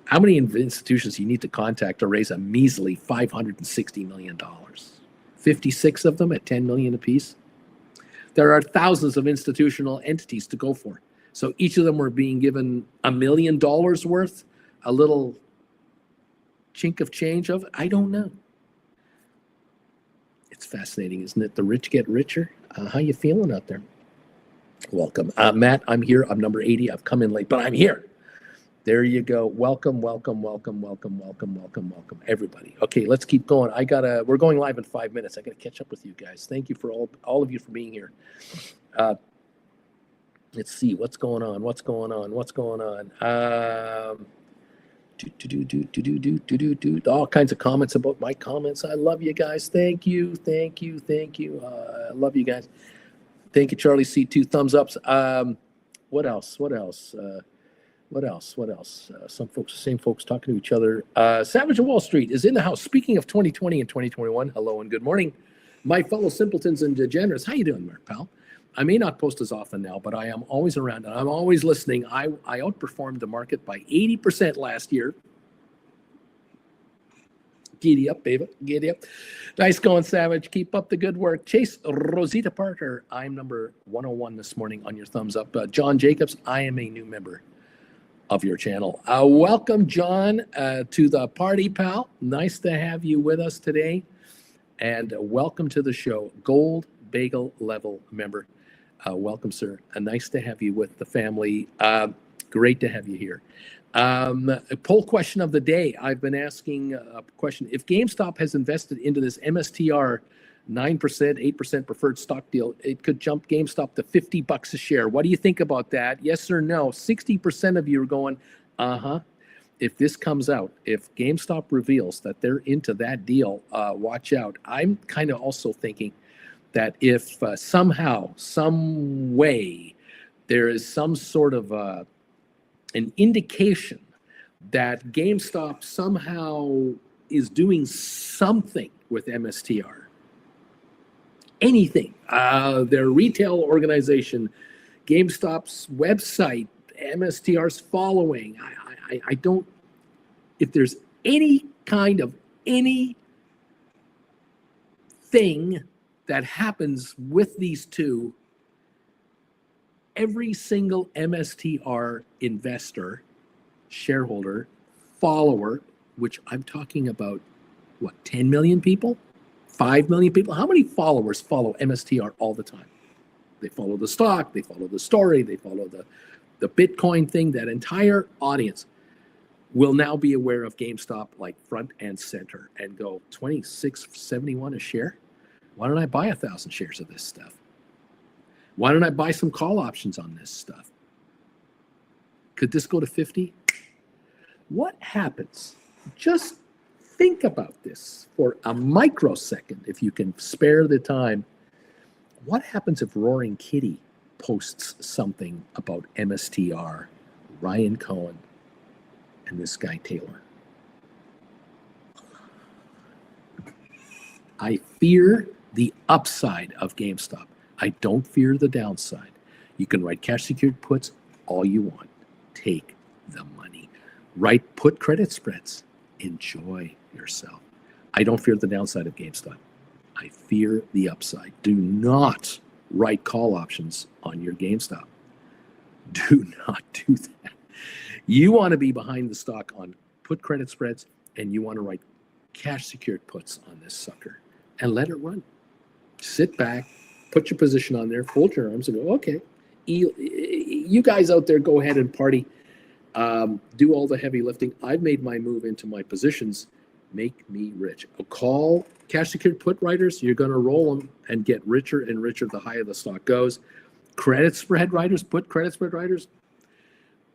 how many institutions do you need to contact to raise a measly $560 million? 56 of them at $10 million apiece. There are thousands of institutional entities to go for. So each of them were being given $1 million worth, a little chink of change of, I don't know. It's fascinating, isn't it? The rich get richer. How you feeling out there? Welcome. Matt, I'm here. I'm number 80. I've come in late, but I'm here. There you go. Welcome, welcome, welcome, welcome, welcome, welcome, welcome, everybody. Okay, let's keep going. We're going live in 5 minutes. I gotta catch up with you guys. Thank you for all of you for being here. Let's see what's going on. All kinds of comments about my comments. I love you guys. Thank you. I love you guys. Thank you, Charlie C2. Thumbs ups. What else? Same folks talking to each other. Savage of Wall Street is in the house. Speaking of 2020 and 2021, hello and good morning, my fellow simpletons and degenerates. How you doing, Mark, pal? I may not post as often now, but I am always around and I'm always listening. I outperformed the market by 80% last year. Giddy up, baby. Giddy up. Nice going, Savage. Keep up the good work. Chase Rosita Parker. I'm number 101 this morning on your thumbs up. John Jacobs, I am a new member of your channel. Welcome, John, to the party, pal. Nice to have you with us today. And welcome to the show. Gold Bagel level member. Welcome, sir. Nice to have you with the family. Great to have you here. A poll question of the day. I've been asking a question. If GameStop has invested into this MSTR 9%, 8% preferred stock deal, it could jump GameStop to $50 a share. What do you think about that? Yes or no? 60% of you are going, If this comes out, if GameStop reveals that they're into that deal, watch out. I'm kind of also thinking that if somehow, some way, there is some sort of an indication that GameStop somehow is doing something with MSTR, anything, their retail organization, GameStop's website, MSTR's following, I don't, if there's any kind of anything that happens with these two, every single MSTR investor, shareholder, follower, which I'm talking about, 10 million people? 5 million people? How many followers follow MSTR all the time? They follow the stock, they follow the story, they follow the Bitcoin thing, that entire audience will now be aware of GameStop like front and center and go $26.71 a share. Why don't I buy 1,000 shares of this stuff? Why don't I buy some call options on this stuff? Could this go to 50? What happens? Just think about this for a microsecond, if you can spare the time. What happens if Roaring Kitty posts something about MSTR, Ryan Cohen, and this guy Taylor? I fear the upside of GameStop. I don't fear the downside. You can write cash secured puts all you want. Take the money. Write put credit spreads. Enjoy yourself. I don't fear the downside of GameStop. I fear the upside. Do not write call options on your GameStop. Do not do that. You want to be behind the stock on put credit spreads, and you want to write cash secured puts on this sucker and let it run. Sit back, put your position on there, fold your arms, and go, okay, you guys out there, go ahead and party. Do all the heavy lifting. I've made my move into my positions. Make me rich. Call cash secured put writers. You're going to roll them and get richer and richer the higher the stock goes. Credit spread writers, put credit spread writers.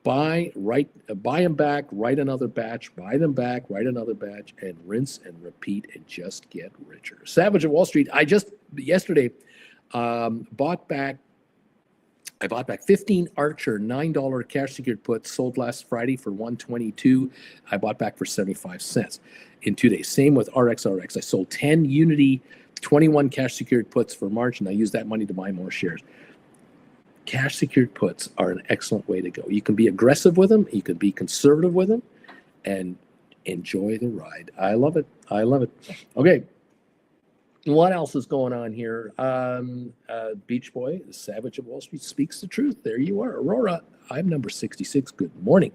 Buy them back, write another batch, buy them back, write another batch, and rinse and repeat and just get richer. Savage of Wall Street. I just yesterday bought back 15 Archer $9 cash secured puts, sold last Friday for $122. I bought back for 75 cents in 2 days. Same with RXRX. I sold 10 Unity 21 cash secured puts for March, and I used that money to buy more shares. Cash secured puts are an excellent way to go. You can be aggressive with them, you can be conservative with them, and enjoy the ride. I love it. I love it. Okay. What else is going on here? Beach Boy, the Savage of Wall Street, speaks the truth. There you are. Aurora, I'm number 66. Good morning.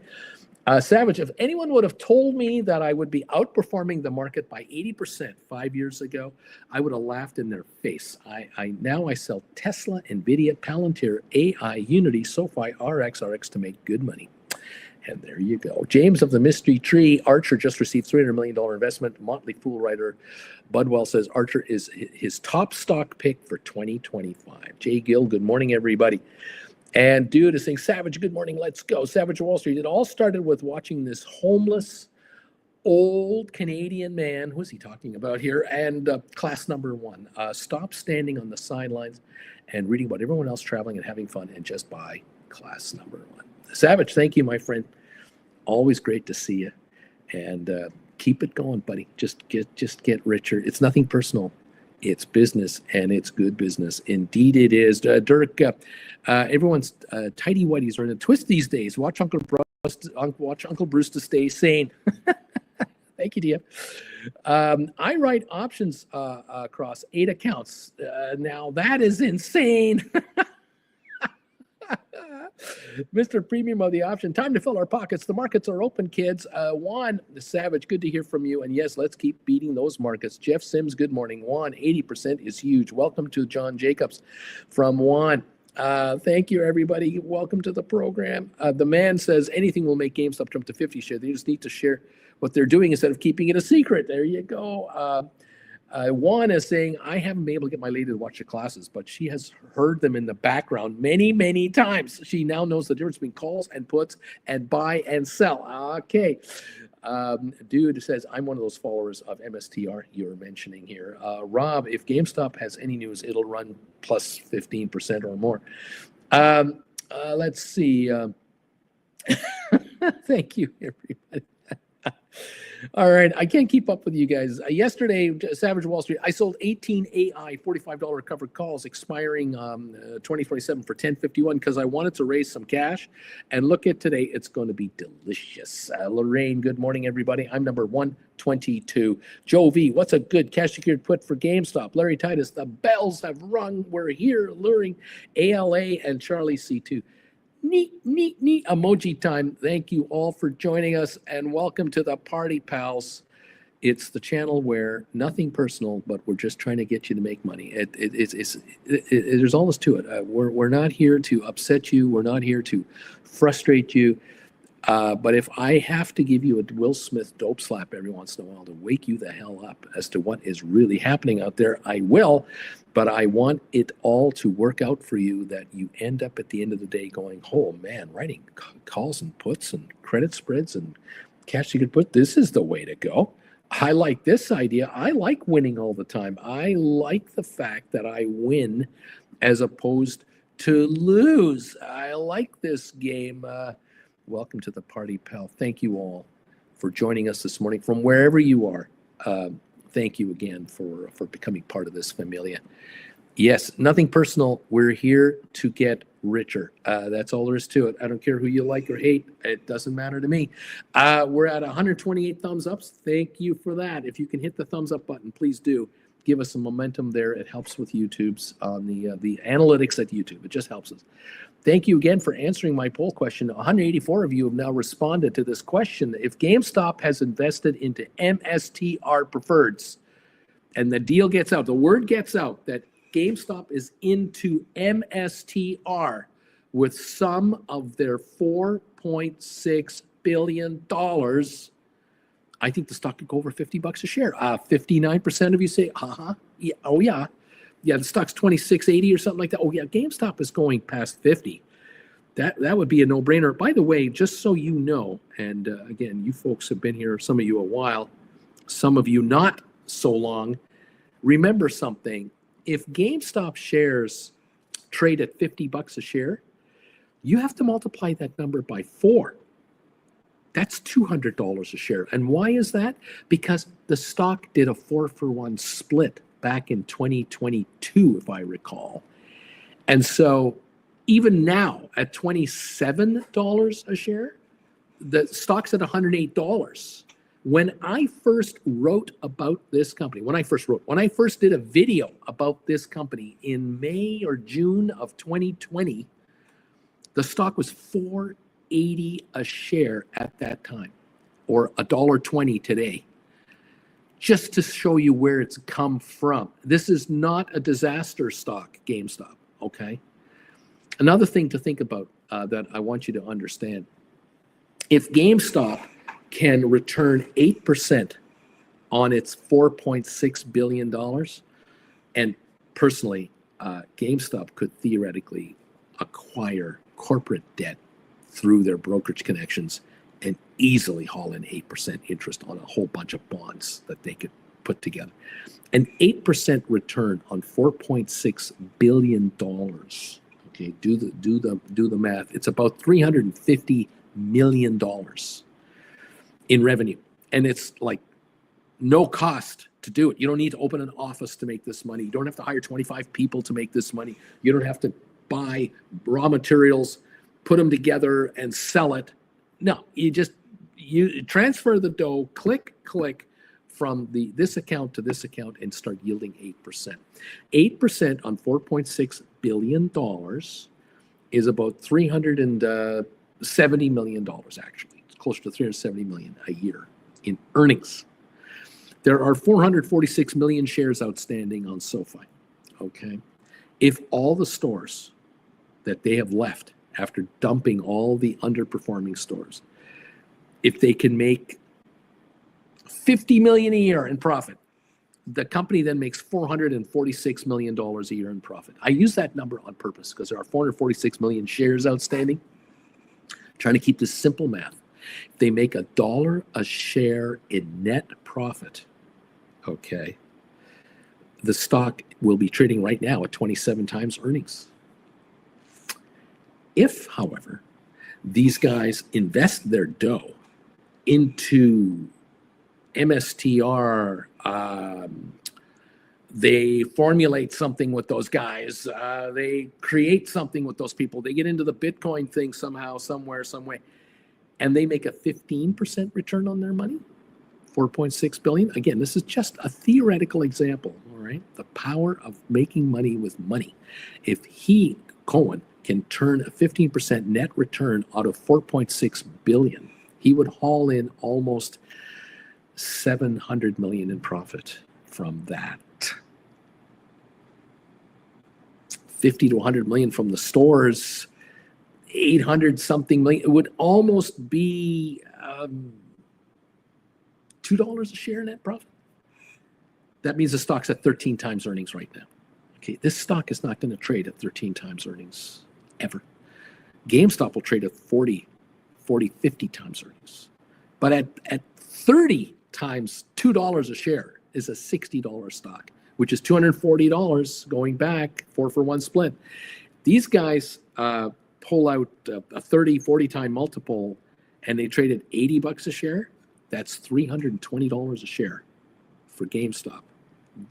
Savage, if anyone would have told me that I would be outperforming the market by 80% 5 years ago, I would have laughed in their face. Now I sell Tesla, NVIDIA, Palantir, AI, Unity, SoFi, RXRX to make good money. And there you go. James of the Mystery Tree, Archer just received $300 million investment. Motley Fool writer Budwell says Archer is his top stock pick for 2025. Jay Gill, good morning, everybody. And Dude is saying, Savage, good morning, let's go. Savage Wall Street. It all started with watching this homeless, old Canadian man, who's he talking about here, and class number one. Stop standing on the sidelines and reading about everyone else traveling and having fun and just buy class number one. Savage, thank you, my friend. Always great to see you. And keep it going, buddy. Just get richer. It's nothing personal. It's business, and it's good business. Indeed it is. Dirk, everyone's tidy whities are in a twist these days. Watch Uncle Bruce to stay sane. Thank you, Dia. I write options across 8 accounts. Now that is insane. Mr. Premium of the option. Time to fill our pockets. The markets are open, kids. Juan Savage, good to hear from you. And yes, let's keep beating those markets. Jeff Sims, good morning. Juan, 80% is huge. Welcome to John Jacobs from Juan. Thank you, everybody. Welcome to the program. The man says anything will make GameStop jump to 50 share. They just need to share what they're doing instead of keeping it a secret. There you go. Juan is saying, I haven't been able to get my lady to watch the classes, but she has heard them in the background many, many times. She now knows the difference between calls and puts and buy and sell. Okay. Dude says, I'm one of those followers of MSTR you're mentioning here. Rob, if GameStop has any news, it'll run plus 15% or more. Let's see. Thank you, everybody. All right, I can't keep up with you guys. Yesterday, Savage Wall Street, I sold 18 AI $45 covered calls expiring 2027 for 1051 because I wanted to raise some cash. And look at today, it's going to be delicious. Lorraine, good morning, everybody. I'm number 122. Joe V, what's a good cash secured put for GameStop? Larry Titus, the bells have rung. We're here, luring ALA and Charlie C2. Neat emoji time. Thank you all for joining us, and welcome to the party, pals. It's the channel where nothing personal, but we're just trying to get you to make money. There's all this to it. We're not here to upset you. We're not here to frustrate you. But if I have to give you a Will Smith dope slap every once in a while to wake you the hell up as to what is really happening out there, I will. But I want it all to work out for you that you end up at the end of the day going, oh man, writing calls and puts and credit spreads and cash you could put, this is the way to go. I like this idea. I like winning all the time. I like the fact that I win as opposed to lose. I like this game. Welcome to the party, pal. Thank you all for joining us this morning from wherever you are. Thank you again for becoming part of this familia. Yes, nothing personal. We're here to get richer. That's all there is to it. I don't care who you like or hate. It doesn't matter to me. We're at 128 thumbs ups. Thank you for that. If you can hit the thumbs up button, please do. Give us some momentum there. It helps with YouTube's on the analytics at YouTube. It just helps us. Thank you again for answering my poll question. 184 of you have now responded to this question. If GameStop has invested into MSTR preferreds and the deal gets out, the word gets out that GameStop is into MSTR with some of their $4.6 billion, I think the stock could go over $50 a share. 59% of you say, yeah, oh yeah. Yeah, the stock's 26.80 or something like that. Oh yeah, GameStop is going past 50. That would be a no-brainer. By the way, just so you know, and again, you folks have been here, some of you a while, some of you not so long, remember something. If GameStop shares trade at $50 a share, you have to multiply that number by 4. That's $200 a share. And why is that? Because the stock did a 4-for-1 split back in 2022, if I recall. And so even now at $27 a share, the stock's at $108. When I first wrote about this company, when I first did a video about this company in May or June of 2020, the stock was $4.80 a share at that time, or $1.20 today. Just to show you where it's come from. This is not a disaster stock, GameStop, okay? Another thing to think about that I want you to understand. If GameStop can return 8% on its $4.6 billion, and personally, GameStop could theoretically acquire corporate debt through their brokerage connections and easily haul in 8% interest on a whole bunch of bonds that they could put together. An 8% return on $4.6 billion. Okay, do the math. It's about $350 million in revenue. And it's like no cost to do it. You don't need to open an office to make this money. You don't have to hire 25 people to make this money. You don't have to buy raw materials, put them together and sell it. No, you transfer the dough, click from this account to this account and start yielding 8%. 8% on $4.6 billion is about $370 million actually. It's closer to $370 million a year in earnings. There are 446 million shares outstanding on SoFi. Okay. If all the stores that they have left after dumping all the underperforming stores, if they can make $50 million a year in profit, the company then makes $446 million a year in profit. I use that number on purpose because there are 446 million shares outstanding. Trying to keep this simple math. If they make $1 a share in net profit, okay, the stock will be trading right now at 27 times earnings. If, however, these guys invest their dough into MSTR, they formulate something with those guys, they create something with those people, they get into the Bitcoin thing somehow, somewhere, some way, and they make a 15% return on their money, 4.6 billion. Again, this is just a theoretical example, all right? The power of making money with money. If Cohen, can turn a 15% net return out of 4.6 billion, he would haul in almost $700 million in profit from that. 50 to 100 million from the stores, 800 something million. It would almost be $2 a share net profit. That means the stock's at 13 times earnings right now. Okay, this stock is not going to trade at 13 times earnings ever. GameStop will trade at 40, 50 times earnings. But at 30 times $2 a share is a $60 stock, which is $240 going back 4-for-1 split. These guys pull out a 30, 40 time multiple and they trade at $80 a share. That's $320 a share for GameStop.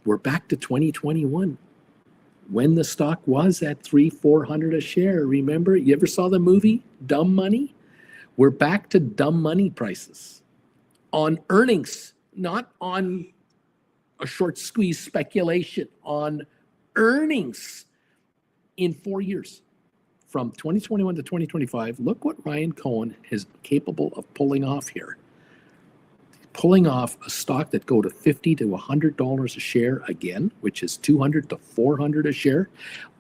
We're back to 2021 when the stock was at $300-400 a share. Remember, you ever saw the movie Dumb Money? We're back to dumb money prices on earnings, not on a short squeeze speculation, on earnings in 4 years. From 2021 to 2025, look what Ryan Cohen is capable of pulling off here. Pulling off a stock that go to $50 to $100 a share again, which is $200 to $400 a share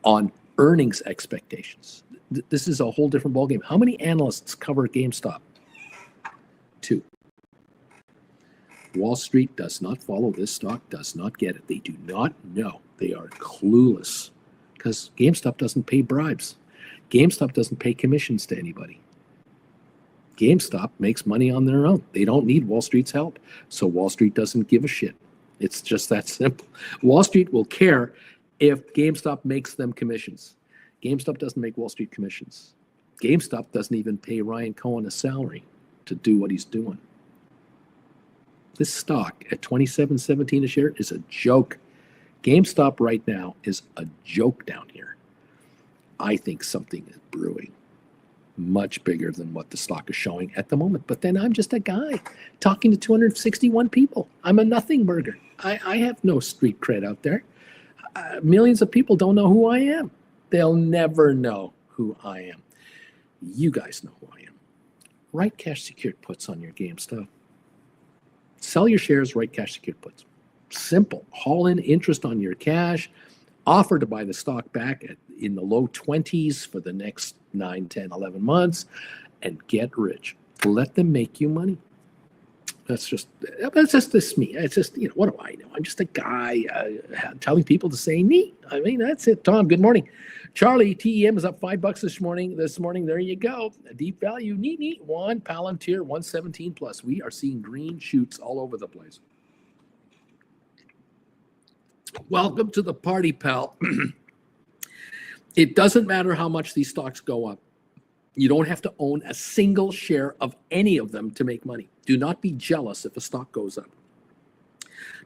on earnings expectations. This is a whole different ballgame. How many analysts cover GameStop? 2. Wall Street does not follow this stock, does not get it. They do not know. They are clueless because GameStop doesn't pay bribes. GameStop doesn't pay commissions to anybody. GameStop makes money on their own. They don't need Wall Street's help. So Wall Street doesn't give a shit. It's just that simple. Wall Street will care if GameStop makes them commissions. GameStop doesn't make Wall Street commissions. GameStop doesn't even pay Ryan Cohen a salary to do what he's doing. This stock at $27.17 a share is a joke. GameStop right now is a joke down here. I think something is brewing much bigger than what the stock is showing at the moment. But then I'm just a guy talking to 261 people. I'm a nothing burger. I have no street cred out there. Millions of people don't know who I am. They'll never know who I am. You guys know who I am. Write cash secured puts on your GameStop. Sell your shares, write cash secured puts. Simple. Haul in interest on your cash. Offer to buy the stock back in the low 20s for the next 9, 10, 11 months and get rich. Let them make you money. That's just this me. It's just, what do I know? I'm just a guy telling people to say neat. I mean, that's it. Tom, good morning. Charlie, TEM is up $5 this morning. There you go. A deep value, neat. One Palantir, 117 plus. We are seeing green shoots all over the place. Welcome to the party, pal. It doesn't matter how much these stocks go up. You don't have to own a single share of any of them to make money. Do not be jealous if a stock goes up.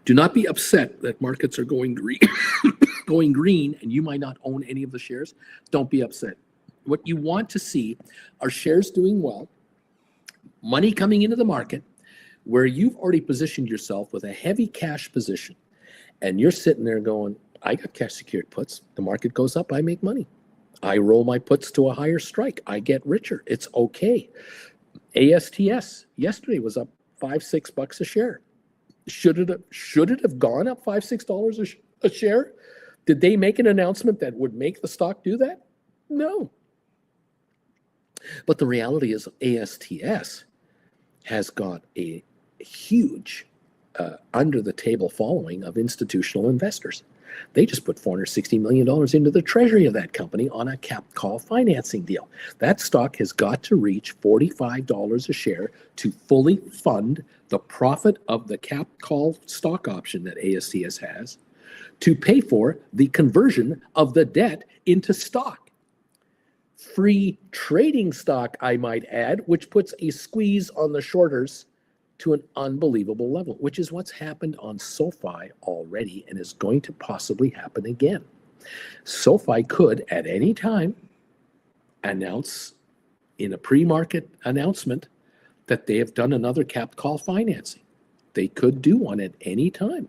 Do not be upset that markets are going green and you might not own any of the shares. Don't be upset. What you want to see are shares doing well, money coming into the market where you've already positioned yourself with a heavy cash position. And you're sitting there going, I got cash secured puts. The market goes up, I make money. I roll my puts to a higher strike. I get richer. It's okay. ASTS yesterday was up $5-6 a share. Should it have gone up $5-6 a share? Did they make an announcement that would make the stock do that? No. But the reality is ASTS has got a huge under the table following of institutional investors. They just put $460 million into the treasury of that company on a capped call financing deal. That stock has got to reach $45 a share to fully fund the profit of the capped call stock option that ASTS has to pay for the conversion of the debt into stock. Free trading stock, I might add, which puts a squeeze on the shorters to an unbelievable level, which is what's happened on SoFi already and is going to possibly happen again. SoFi could, at any time, announce in a pre-market announcement that they have done another capped call financing. They could do one at any time.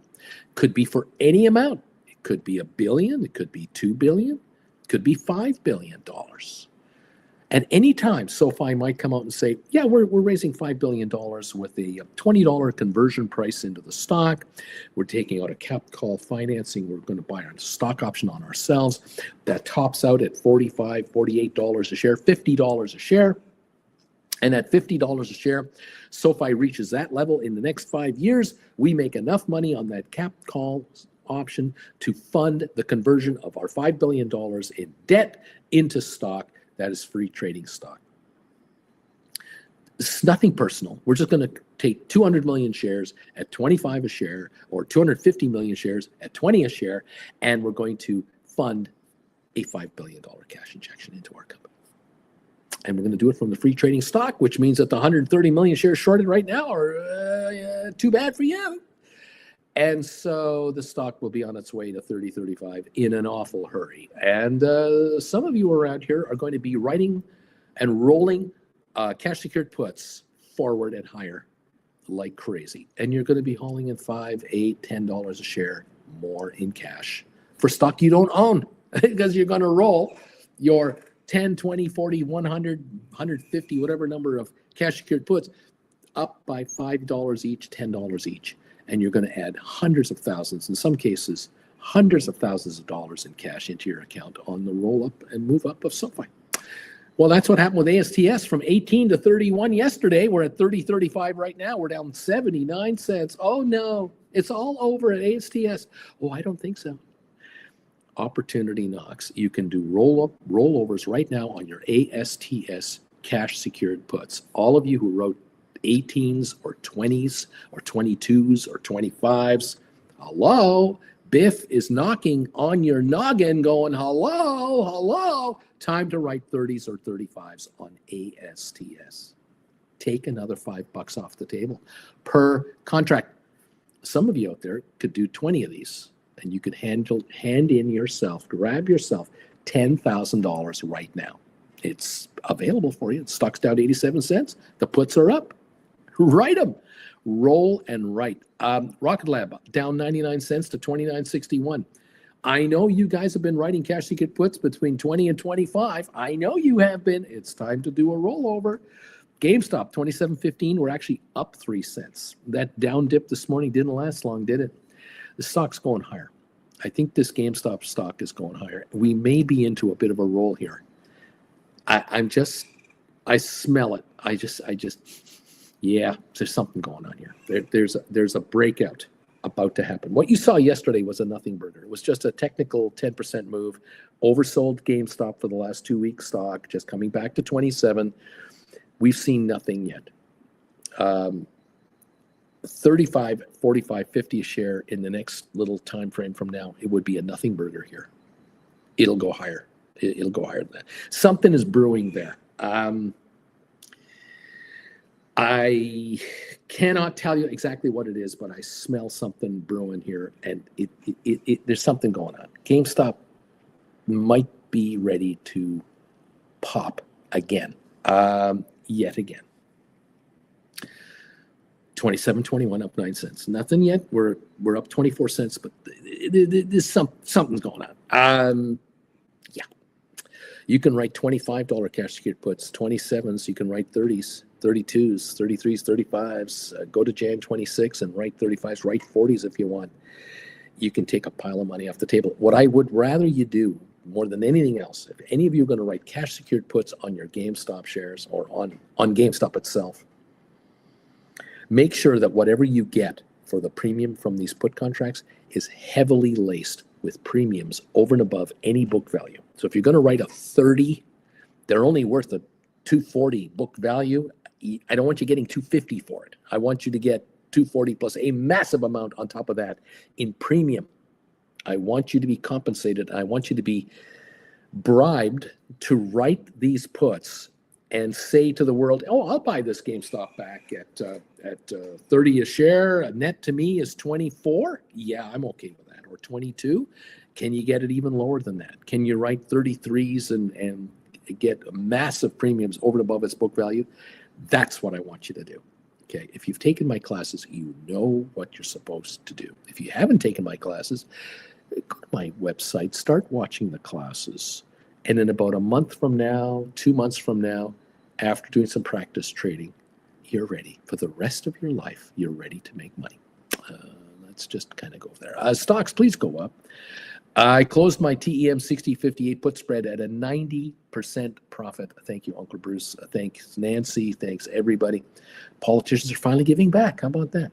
Could be for any amount. It could be $1 billion. It could be $2 billion. It could be $5 billion. And anytime SoFi might come out and say, yeah, we're raising $5 billion with a $20 conversion price into the stock. We're taking out a capped call financing. We're going to buy a stock option on ourselves. That tops out at $45, $48 a share, $50 a share. And at $50 a share, SoFi reaches that level in the next 5 years. We make enough money on that capped call option to fund the conversion of our $5 billion in debt into stock. That is free trading stock. It's nothing personal. We're just going to take 200 million shares at 25 a share, or 250 million shares at 20 a share, and we're going to fund a $5 billion cash injection into our company. And we're going to do it from the free trading stock, which means that the 130 million shares shorted right now are too bad for you. And so the stock will be on its way to 30, 35 in an awful hurry. And some of you around here are going to be writing and rolling cash secured puts forward and higher like crazy. And you're going to be hauling in $5, $8, $10 a share more in cash for stock you don't own, because you're going to roll your 10, 20, 40, 100, 150, whatever number of cash secured puts up by $5 each, $10 each. And you're going to add hundreds of thousands, in some cases, hundreds of thousands of dollars in cash into your account on the roll up and move up of SoFi. Well, that's what happened with ASTS from 18 to 31 yesterday. We're at 30, 35 right now. We're down 79 cents. Oh no, it's all over at ASTS. Oh, I don't think so. Opportunity knocks. You can do rollovers right now on your ASTS cash secured puts. All of you who wrote 18s or 20s or 22s or 25s, hello, Biff is knocking on your noggin going, hello, time to write 30s or 35s on ASTS. Take another $5 off the table per contract. Some of you out there could do 20 of these, and you could hand in yourself, grab yourself $10,000 right now. It's available for you. Stock's down 87 cents. The puts are up. Write them. Roll and write. Rklb down 99 cents to 29.61. I know you guys have been writing cash secured puts between 20 and 25. I know you have been. It's time to do a rollover. GameStop 27.15. We're actually up 3 cents. That down dip this morning didn't last long, did it? The stock's going higher. I think this GameStop stock is going higher. We may be into a bit of a roll here. I smell it. Yeah, there's something going on here. There's a breakout about to happen. What you saw yesterday was a nothing burger. It was just a technical 10% move. Oversold GameStop for the last 2 weeks stock, just coming back to 27. We've seen nothing yet. 35, 45, 50 a share in the next little time frame from now, it would be a nothing burger here. It'll go higher. It'll go higher than that. Something is brewing there. I cannot tell you exactly what it is, but I smell something brewing here, and there's something going on. GameStop might be ready to pop again, yet again. 27.21 up 9 cents. Nothing yet. We're up 24 cents, but there's something's going on. Yeah, you can write $25 cash secured puts, 27s. You can write 30s. 32s, 33s, 35s, go to Jan 26 and write 35s, write 40s if you want. You can take a pile of money off the table. What I would rather you do more than anything else, if any of you are going to write cash secured puts on your GameStop shares or on GameStop itself, make sure that whatever you get for the premium from these put contracts is heavily laced with premiums over and above any book value. So if you're going to write a 30, they're only worth a 240 book value. I don't want you getting 250 for it. I want you to get 240 plus a massive amount on top of that in premium. I want you to be compensated. I want you to be bribed to write these puts and say to the world, oh, I'll buy this GameStop back at 30 a share. A net to me is 24. Yeah, I'm okay with that. Or 22. Can you get it even lower than that? Can you write 33s and get massive premiums over and above its book value? That's what I want you to do. Okay, if you've taken my classes, you know what you're supposed to do. If you haven't taken my classes, go to my website, start watching the classes, And in about a month from now, 2 months from now, after doing some practice trading, you're ready. For the rest of your life, you're ready to make money. Let's just kind of go there. Stocks, please go up. I closed my TEM 6058 put spread at a 90% profit. Thank you, Uncle Bruce. Thanks, Nancy. Thanks, everybody. Politicians are finally giving back. How about that?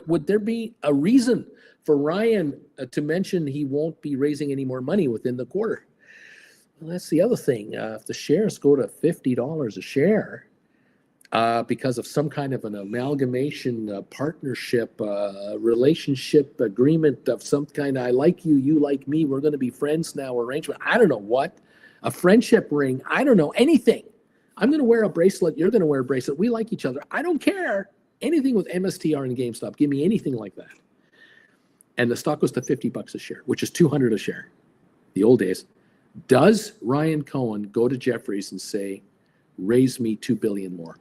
Would there be a reason for Ryan to mention he won't be raising any more money within the quarter? Well, that's the other thing. If the shares go to $50 a share because of some kind of an amalgamation, partnership, relationship agreement of some kind, I like you, you like me, we're going to be friends now, arrangement. I don't know what. A friendship ring. I don't know anything. I'm going to wear a bracelet. You're going to wear a bracelet. We like each other. I don't care. Anything with MSTR and GameStop. Give me anything like that. And the stock goes to $50 a share, which is $200 a share. The old days. Does Ryan Cohen go to Jefferies and say, raise me $2 billion more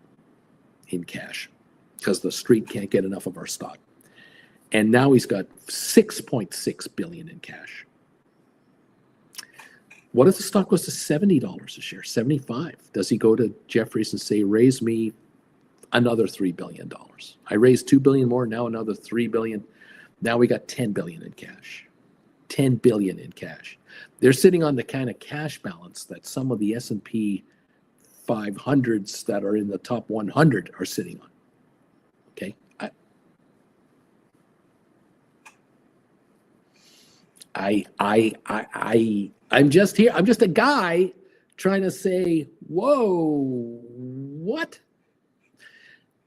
in cash because the street can't get enough of our stock? And now he's got $6.6 billion in cash. What if the stock goes to $70 a share, 75? Does he go to Jefferies and say, raise me another $3 billion? I raised $2 billion more, now another $3 billion. Now we got $10 billion in cash. $10 billion in cash. They're sitting on the kind of cash balance that some of the S&P 500s that are in the top 100 are sitting on. Okay? I'm just here. I'm just a guy trying to say, whoa, what?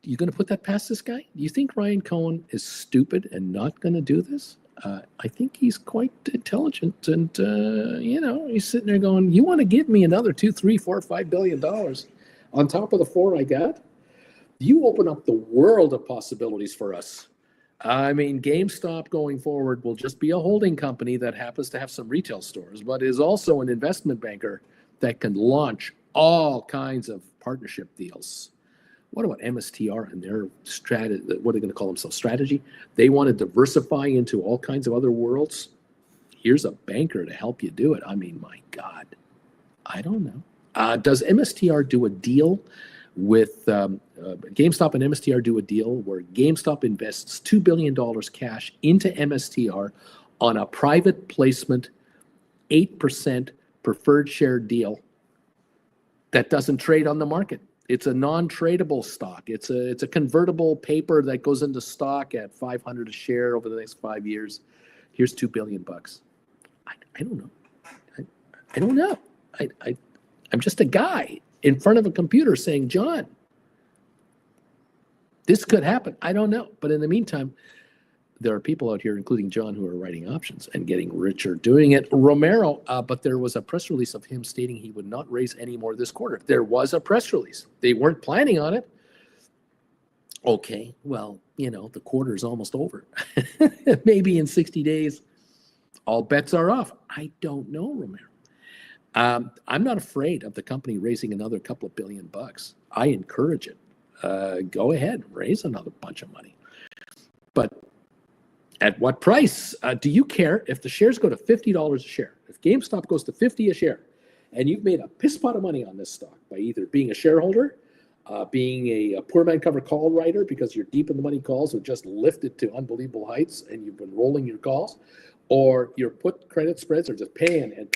You going to put that past this guy? Do you think Ryan Cohen is stupid and not going to do this? I think he's quite intelligent, and he's sitting there going, "You want to give me another $2, $3, $4, $5 billion on top of the four I got? You open up the world of possibilities for us." I mean, GameStop going forward will just be a holding company that happens to have some retail stores, but is also an investment banker that can launch all kinds of partnership deals. What about MSTR and their strategy? What are they going to call themselves? Strategy? They want to diversify into all kinds of other worlds. Here's a banker to help you do it. I mean, my God, I don't know. Does MSTR do a deal with GameStop and MSTR do a deal where GameStop invests $2 billion cash into MSTR on a private placement, 8% preferred share deal that doesn't trade on the market? It's a non-tradable stock. It's a convertible paper that goes into stock at $500 a share over the next 5 years. Here's $2 billion. I don't know. I don't know. I'm just a guy in front of a computer saying, John, this could happen. I don't know. But in the meantime, there are people out here, including John, who are writing options and getting richer doing it. Romero, but there was a press release of him stating he would not raise any more this quarter. There was a press release. They weren't planning on it. Okay, well, the quarter is almost over. Maybe in 60 days, all bets are off. I don't know, Romero. I'm not afraid of the company raising another couple of $1 billion. I encourage it. Go ahead, raise another bunch of money. But at what price? Do you care if the shares go to $50 a share? If GameStop goes to $50 a share, and you've made a piss pot of money on this stock by either being a shareholder, being a poor man cover call writer because you're deep in the money calls and just lifted to unbelievable heights and you've been rolling your calls, or your put credit spreads are just pan, and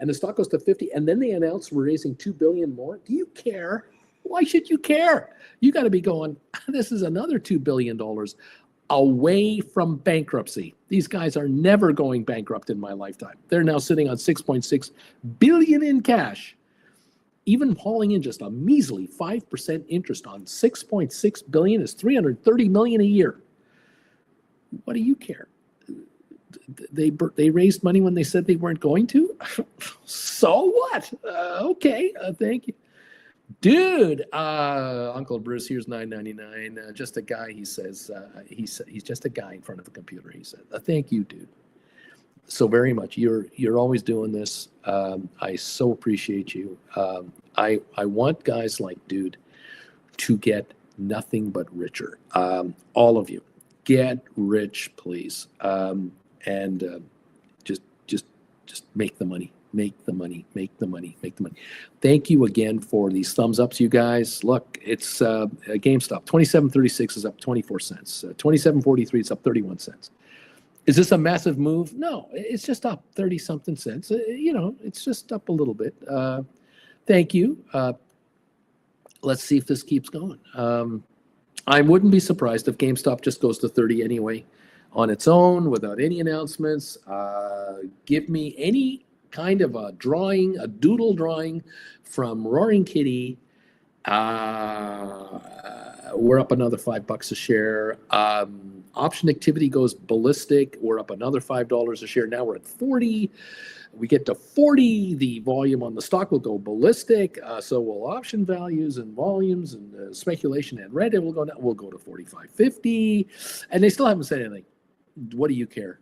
the stock goes to 50, and then they announce we're raising $2 billion more. Do you care? Why should you care? You got to be going, this is another $2 billion away from bankruptcy. These guys are never going bankrupt in my lifetime. They're now sitting on $6.6 billion in cash. Even hauling in just a measly 5% interest on $6.6 billion is $330 million a year. What do you care? They raised money when they said they weren't going to. So what? Okay, thank you. Dude, Uncle Bruce, here's $9.99. Just a guy, he says. He's just a guy in front of a computer, he said. Thank you, dude. So very much. You're always doing this. I so appreciate you. I want guys like dude to get nothing but richer. All of you. Get rich, please. And just Just make the money. Make the money. Make the money. Make the money. Thank you again for these thumbs ups, you guys. Look, it's GameStop. 27.36 is up 24 cents. 27.43 is up 31 cents. Is this a massive move? No, it's just up 30 something cents. It's just up a little bit. Thank you. Let's see if this keeps going. I wouldn't be surprised if GameStop just goes to 30 anyway on its own without any announcements. Give me any kind of a drawing, a doodle drawing from Roaring Kitty. We're up another $5 a share. Option activity goes ballistic. We're up another $5 a share. Now we're at 40. We get to 40, the volume on the stock will go ballistic. So will option values and volumes and speculation and Reddit will go down. We'll go to 45.50. And they still haven't said anything. What do you care?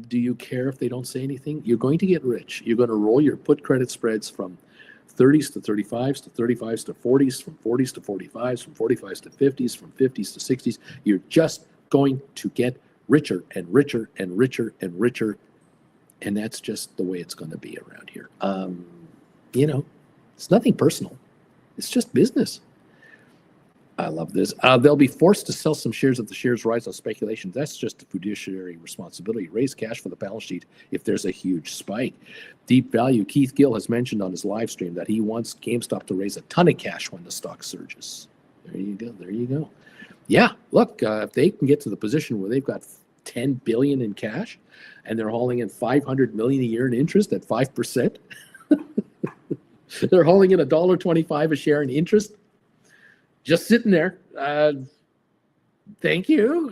Do you care if they don't say anything? You're going to get rich. You're going to roll your put credit spreads from 30s to 35s to 35s to 40s, from 40s to 45s, from 45s to 50s, from 50s to 60s. You're just going to get richer and richer and richer and richer. And that's just the way it's going to be around here. It's nothing personal. It's just business. I love this. They'll be forced to sell some shares if the shares rise on speculation. That's just a fiduciary responsibility. Raise cash for the balance sheet if there's a huge spike. Deep value. Keith Gill has mentioned on his live stream that he wants GameStop to raise a ton of cash when the stock surges. There you go. There you go. Yeah, look, if they can get to the position where they've got $10 billion in cash and they're hauling in $500 million a year in interest at 5%, they're hauling in $1.25 a share in interest. Just sitting there. Thank you.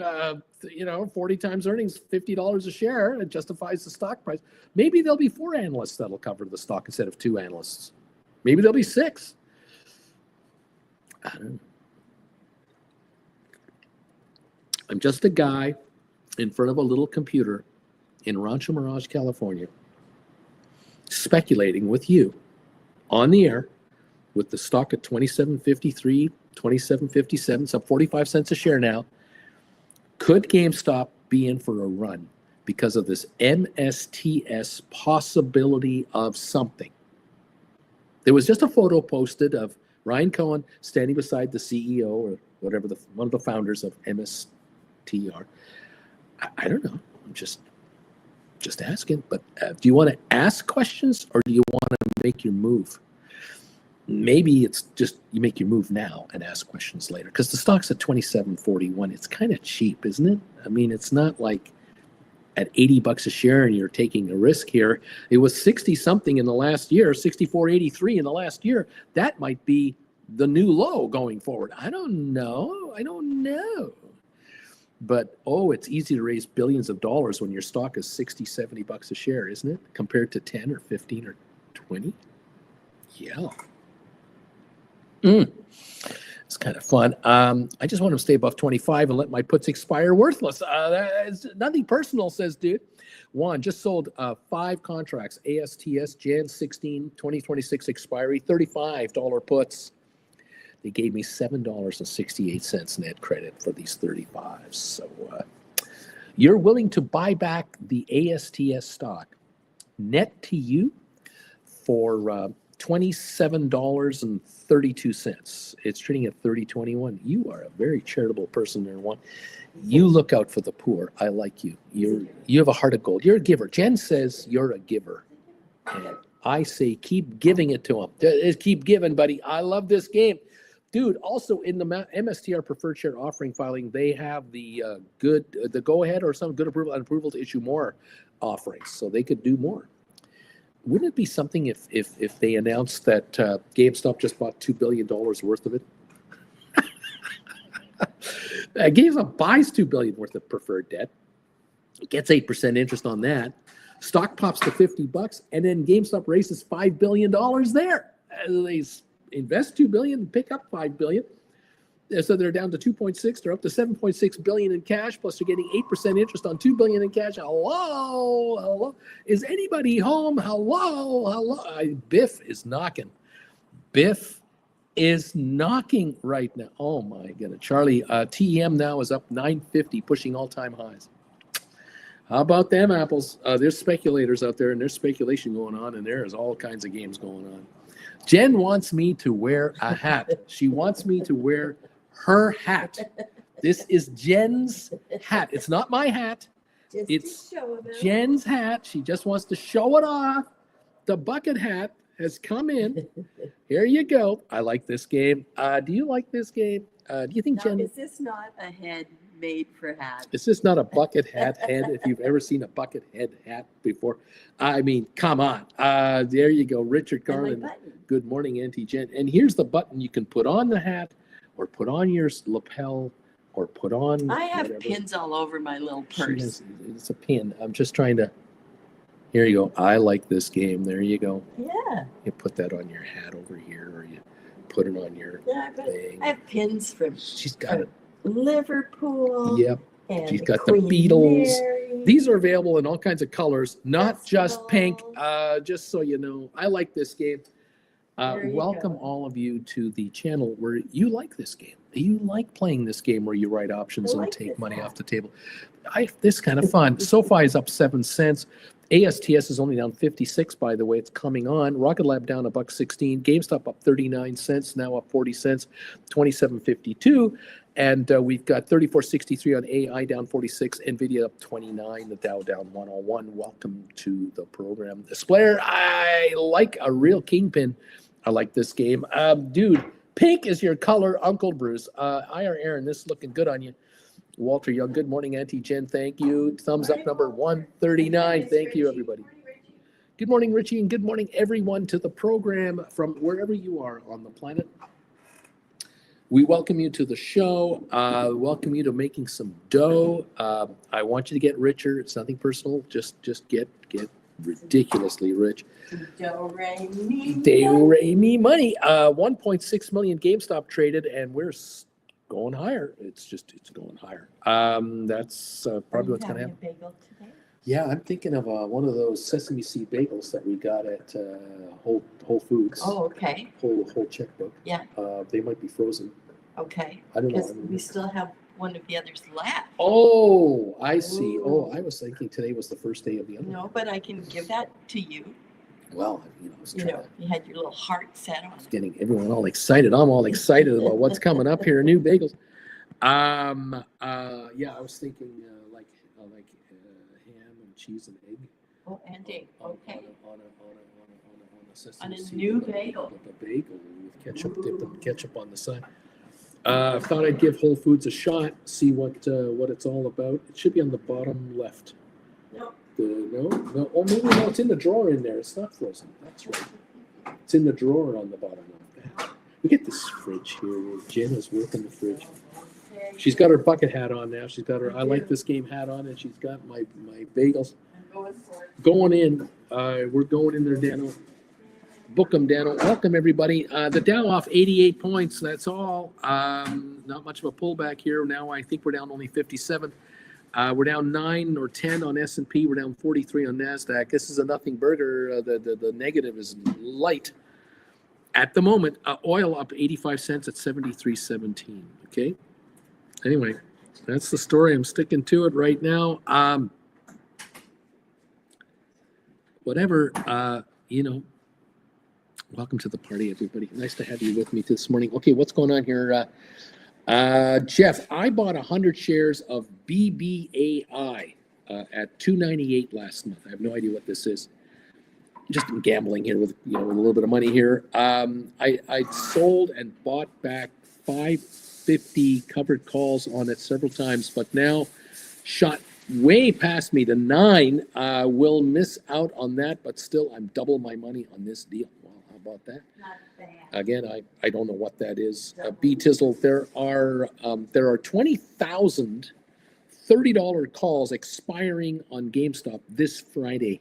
40 times earnings, $50 a share. It justifies the stock price. Maybe there'll be 4 analysts that'll cover the stock instead of 2 analysts. Maybe there'll be 6. I don't know. I'm just a guy in front of a little computer in Rancho Mirage, California, speculating with you on the air with the stock at 27.53, 27.57. It's up 45 cents a share now. Could GameStop be in for a run because of this MSTS possibility of something? There was just a photo posted of Ryan Cohen standing beside the CEO or whatever, one of the founders of MSTR. I don't know. I'm just asking. But do you want to ask questions or do you want to make your move? Maybe it's just you make your move now and ask questions later because the stock's at 27.41. It's kind of cheap, isn't it? I mean, it's not like at $80 a share and you're taking a risk here. It was 60 something in the last year, 64.83 in the last year. That might be the new low going forward. I don't know. But it's easy to raise billions of dollars when your stock is $60-$70 a share, isn't it? Compared to 10 or 15 or 20. Yeah. It's kind of fun. I just want to stay above 25 and let my puts expire worthless. That's nothing personal, says dude. Juan just sold 5 contracts. ASTS, Jan 16, 2026 expiry, $35 puts. They gave me $7.68 net credit for these 35s. So you're willing to buy back the ASTS stock net to you for $27.32. It's trading at 30.21. You are a very charitable person there, Juan. You look out for the poor. I like you. You have a heart of gold. You're a giver. Jen says you're a giver. And I say keep giving it to them. Keep giving, buddy. I love this game. Dude, also in the MSTR preferred share offering filing, they have the go-ahead or some good approval and approval to issue more offerings. So they could do more. Wouldn't it be something if they announced that GameStop just bought $2 billion worth of it? GameStop buys $2 billion worth of preferred debt, gets 8% interest on that. Stock pops to $50, and then GameStop raises $5 billion there. They invest $2 billion and pick up $5 billion. So they're down to 2.6. They're up to 7.6 billion in cash. Plus, they're getting 8% interest on $2 billion in cash. Hello. Is anybody home? Hello. Biff is knocking. Biff is knocking right now. Oh my goodness, Charlie. TEM now is up 950, pushing all-time highs. How about them apples? There's speculators out there, and there's speculation going on, and there is all kinds of games going on. Jen wants me to wear a hat. She wants me to wear her hat. This is Jen's hat. It's not my hat. It's Jen's hat. She just wants to show it off. The bucket hat has come in. Here you go. I like this game. Do you like this game? Do you think, Jen? Is this not a head made for hats? Is this not a bucket hat head? If you've ever seen a bucket head hat before, I mean, come on. There you go, Richard Garland. Good morning, Auntie Jen. And here's the button you can put on the hat, or put on your lapel, or put on. I have pins all over my little purse. It's a pin. I'm just trying to. Here you go. I like this game. There you go. Yeah. You put that on your hat over here, or you put it on your thing. I have pins from. She's got it. Liverpool. Yep. And she's got Queen the Beatles. Mary. These are available in all kinds of colors, not just pink. Just so you know, I like this game. Welcome all of you to the channel where you like this game. You like playing this game where you write options and take money off the table. This is kind of fun. SoFi is up 7 cents. ASTS is only down 56, by the way. It's coming on. Rocket Lab down $1.16. GameStop up 39 cents, now up 40 cents, 27.52. And we've got 34.63 on AI down 46, NVIDIA up 29, the Dow down 101. Welcome to the program. Splair, I like a real kingpin. I like this game. Dude, pink is your color, Uncle Bruce. IR Aaron, this is looking good on you. Walter Young, good morning, Auntie Jen. Thank you. Thumbs up number 139. Thank you, everybody. Good morning, Richie, and good morning, everyone, to the program from wherever you are on the planet. We welcome you to the show. Welcome you to making some dough. I want you to get richer. It's nothing personal. Just get ridiculously rich. Do-re-mi money. 1.6 million GameStop traded, and we're going higher. It's going higher. That's probably what's going to happen. Yeah, I'm thinking of one of those sesame seed bagels that we got at Whole Foods. Oh, okay. Whole checkbook. Yeah. They might be frozen. Okay. I don't know. Because we still have one of the others left. Oh, I see. Oh, I was thinking today was the first day of the other. No, but I can give that to you. Well, You had your little heart set on. Getting everyone all excited. I'm all excited about what's coming up here. New bagels. Yeah, I was thinking like ham and cheese and egg. Oh, and egg. Okay. On a new bagel. A bagel with ketchup, dip the ketchup on the side. Thought I'd give Whole Foods a shot, see what it's all about. It should be on the bottom left. No. No. Oh, maybe no. It's in the drawer in there. It's not frozen. That's right. It's in the drawer on the bottom of that. We get this fridge here. Jen is working the fridge. She's got her bucket hat on now. She's got her I like this game hat on, and she's got my bagels. Going in. We're going in there, Dano. Book them, Dano. Welcome, everybody. The Dow off 88 points. That's all. Not much of a pullback here. Now I think we're down only 57. We're down 9 or 10 on S&P. We're down 43 on NASDAQ. This is a nothing burger. The negative is light. At the moment, oil up 85 cents at 73.17. Okay. Anyway, that's the story. I'm sticking to it right now. Whatever, welcome to the party, everybody. Nice to have you with me this morning. Okay, what's going on here? Jeff, I bought 100 shares of BBAI at $2.98 last month. I have no idea what this is. Just gambling here with with a little bit of money here. I sold and bought back 550 covered calls on it several times, but now shot way past me to 9. Will miss out on that, but still I'm double my money on this deal. Well, how about that? Not bad. Again, I don't know what that is. B-Tizzle, there are 20,000 $30 calls expiring on GameStop this Friday.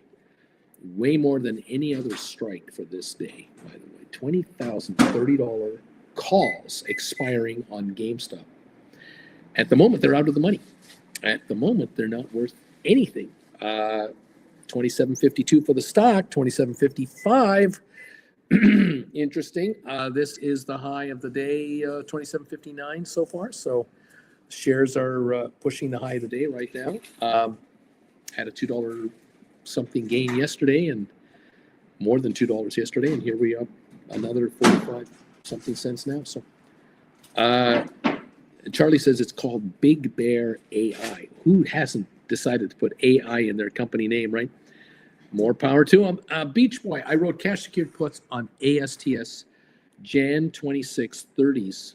Way more than any other strike for this day, by the way. 20,000 $30 calls expiring on GameStop. At the moment, they're out of the money. At the moment, they're not worth anything. 27.52 for the stock, 27.55. Interesting. This is the high of the day, 27.59 so far. So shares are pushing the high of the day right now. had a $2 something gain yesterday and more than $2 yesterday. And here we are, another 45 something cents now. So Charlie says it's called Big Bear AI. Who hasn't decided to put AI in their company name, right? More power to them. Beach Boy, I wrote cash secured puts on ASTS Jan 26 30s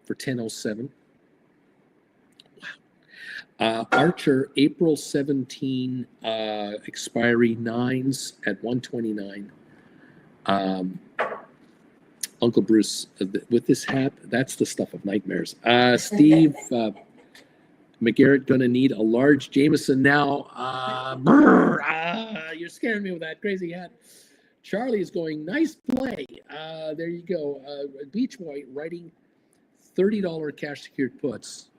for 1007. Wow. Archer, April 17, expiry 9s at 129. Uncle Bruce, with this hat, that's the stuff of nightmares. Steve McGarrett gonna need a large Jameson now. You're scaring me with that crazy hat. Charlie is going, nice play. There you go. Beach Boy writing $30 cash secured puts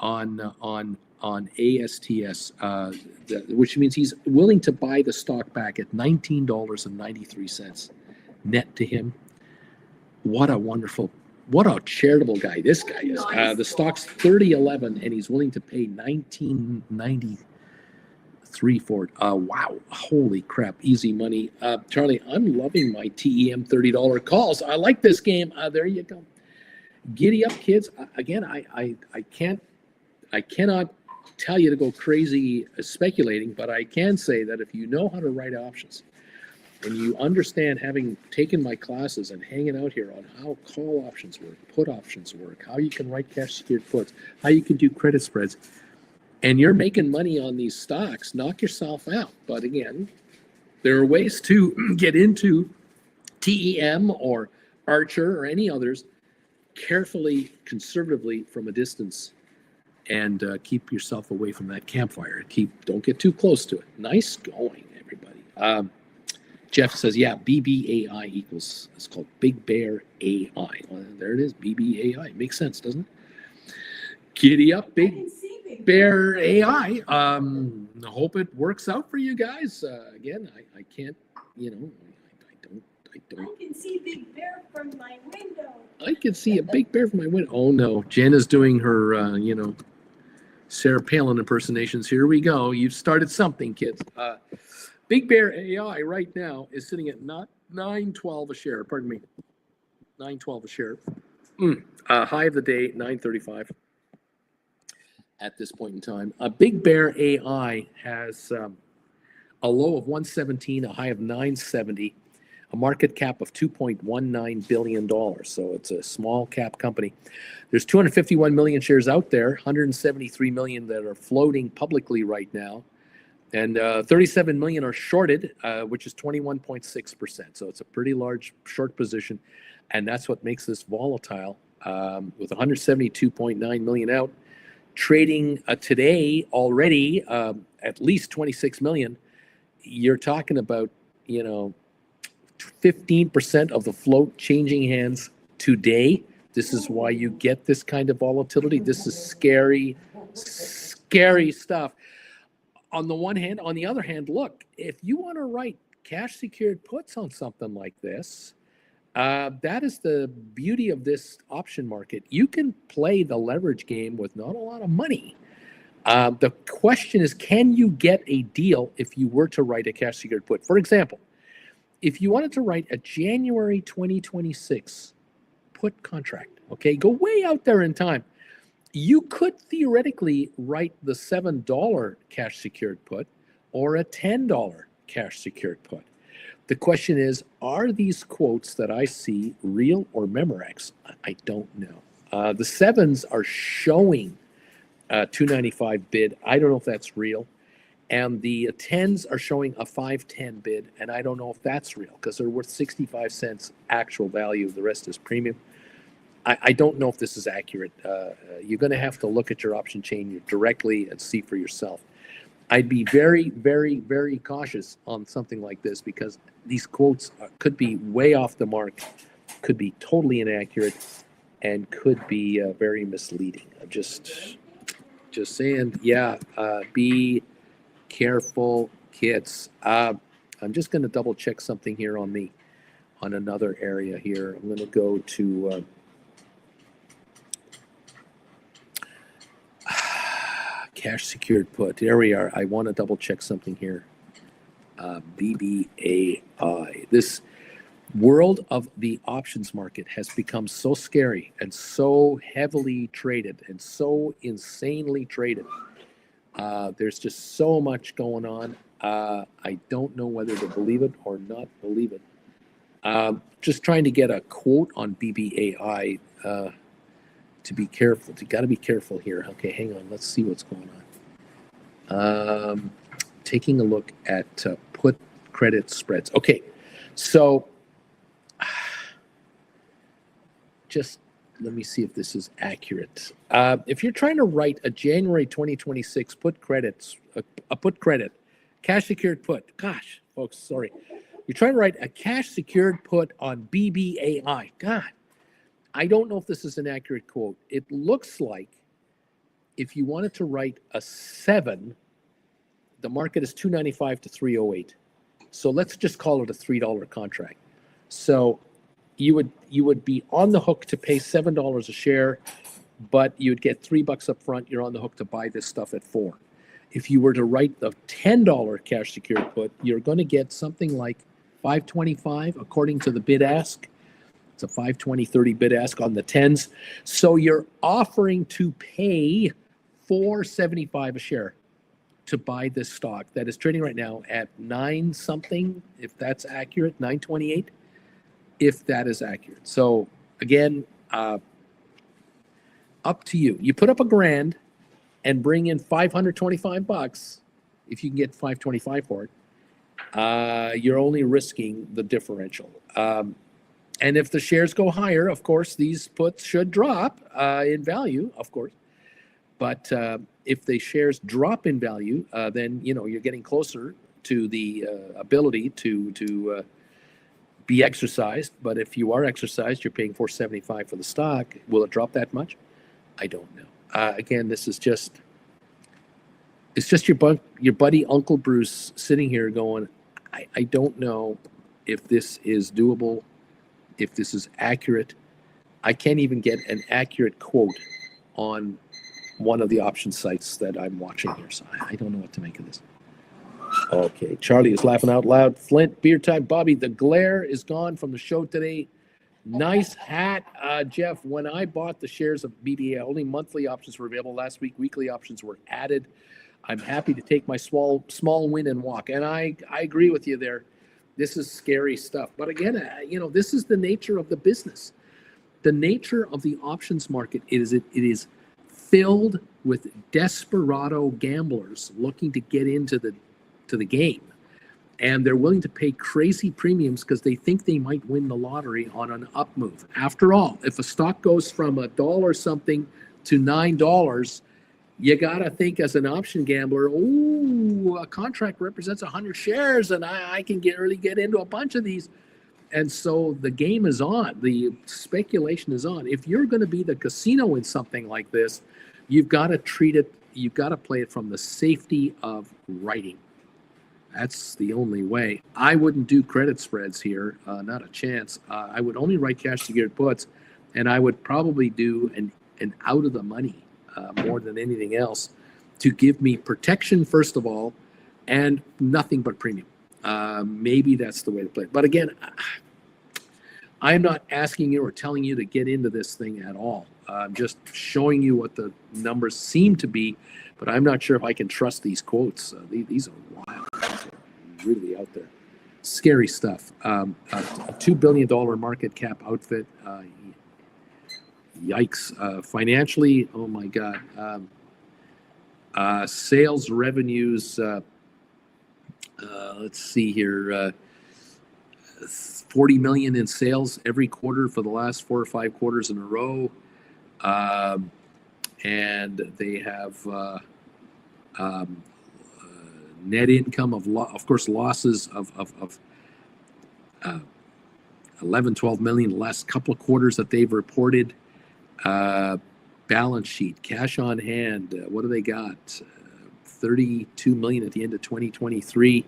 on ASTS, which means he's willing to buy the stock back at $19.93 net to him. What a charitable guy this guy is. The stock's 30.11 and he's willing to pay $19.93 for it. Wow, holy crap, easy money. Charlie, I'm loving my TEM $30 calls. I like this game. There you go. Giddy up, kids. Again, I cannot tell you to go crazy speculating, but I can say that if you know how to write options and you understand, having taken my classes and hanging out here on how call options work, put options work, how you can write cash secured puts, how you can do credit spreads, and you're making money on these stocks, knock yourself out. But again, there are ways to get into TEM or Archer or any others carefully, conservatively from a distance, and keep yourself away from that campfire. Don't get too close to it. Nice going, everybody. Jeff says, yeah, BBAI equals, it's called Big Bear AI. Well, there it is, BBAI. Makes sense, doesn't it? Giddy up, Big Bear AI. I hope it works out for you guys. Again, I can't, I don't. I can see Big Bear from my window. I can see a big bear from my window. Oh no, Jenna's doing her, Sarah Palin impersonations. Here we go. You've started something, kids. Big Bear AI right now is sitting at not $9.12 a share. Pardon me, $9.12 a share. High of the day, $9.35 at this point in time. Big Bear AI has a low of 117, a high of 970, a market cap of $2.19 billion. So it's a small cap company. There's 251 million shares out there, 173 million that are floating publicly right now. And 37 million are shorted, which is 21.6%. So it's a pretty large short position. And that's what makes this volatile, with 172.9 million out. Trading today already at least 26 million. You're talking about, 15% of the float changing hands today. This is why you get this kind of volatility. This is scary, scary stuff. On the one hand, on the other hand, look, if you want to write cash secured puts on something like this, that is the beauty of this option market. You can play the leverage game with not a lot of money. The question is, can you get a deal if you were to write a cash secured put? For example, if you wanted to write a January 2026 put contract, okay, go way out there in time. You could theoretically write the $7 cash secured put or a $10 cash secured put. The question is, are these quotes that I see real or Memorex? I don't know. The sevens are showing 295 bid. I don't know if that's real. And the 10s are showing a 510 bid. And I don't know if that's real because they're worth 65 cents actual value. The rest is premium. I don't know if this is accurate. You're going to have to look at your option chain directly and see for yourself. I'd be very, very, very cautious on something like this because these quotes could be way off the mark, could be totally inaccurate, and could be very misleading. I'm just saying, yeah, be careful, kids. I'm just going to double check something here on another area here. I'm going to go to cash secured put. There we are. I want to double check something here. BBAI. This world of the options market has become so scary and so heavily traded and so insanely traded. There's just so much going on. I don't know whether to believe it or not believe it. Just trying to get a quote on BBAI to be careful. You got to be careful here. Okay, hang on. Let's see what's going on. Taking a look at put credit spreads. Okay, so just let me see if this is accurate. If you're trying to write a January 2026 put credits, a put credit, cash secured put. Gosh, folks, sorry. You're trying to write a cash secured put on BBAI. God, I don't know if this is an accurate quote. It looks like if you wanted to write a 7, the market is 295 to 308. So let's just call it a $3 contract. So you would be on the hook to pay $7 a share, but you'd get $3 up front. You're on the hook to buy this stuff at $4. If you were to write the $10 cash secured put, you're going to get something like $5.25 according to the bid ask. It's a $5.20-$30 bid ask on the 10s. So you're offering to pay $4.75 a share to buy this stock that is trading right now at 9 something, if that's accurate, 9.28, if that is accurate. So again, up to you. You put up $1,000 and bring in $525. If you can get $5.25 for it, you're only risking the differential. And if the shares go higher, of course, these puts should drop in value, of course. But if the shares drop in value, then you're getting closer to the ability to be exercised. But if you are exercised, you're paying $4.75 for the stock. Will it drop that much? I don't know. Again, it's just your buddy Uncle Bruce sitting here going, I don't know if this is doable, if this is accurate. I can't even get an accurate quote on one of the option sites that I'm watching here, so I don't know what to make of this. Okay, Charlie is laughing out loud. Flint, beer time. Bobby, the glare is gone from the show today. Nice hat, Jeff. When I bought the shares of BBA, only monthly options were available last week. Weekly options were added. I'm happy to take my small win and walk. And I agree with you there. This is scary stuff. But again, this is the nature of the business. The nature of the options market it is filled with desperado gamblers looking to get into the game. And they're willing to pay crazy premiums because they think they might win the lottery on an up move. After all, if a stock goes from $1 something to $9, you got to think as an option gambler, oh, a contract represents 100 shares and I can really get into a bunch of these. And so the game is on. The speculation is on. If you're going to be the casino in something like this, you've got to treat it, you've got to play it from the safety of writing. That's the only way. I wouldn't do credit spreads here, not a chance. I would only write cash secured puts, and I would probably do an out of the money more than anything else to give me protection, first of all, and nothing but premium. Maybe that's the way to play it. But again, I'm not asking you or telling you to get into this thing at all. I'm just showing you what the numbers seem to be, but I'm not sure if I can trust these quotes. These are wild. These are really out there. Scary stuff. A $2 billion market cap outfit. Yikes. Financially, oh my God. Sales revenues, let's see here. 40 million in sales every quarter for the last 4 or 5 quarters in a row. And they have net income of course, losses of 11, 12 million the last couple of quarters that they've reported. Balance sheet, cash on hand, what do they got? 32 million at the end of 2023.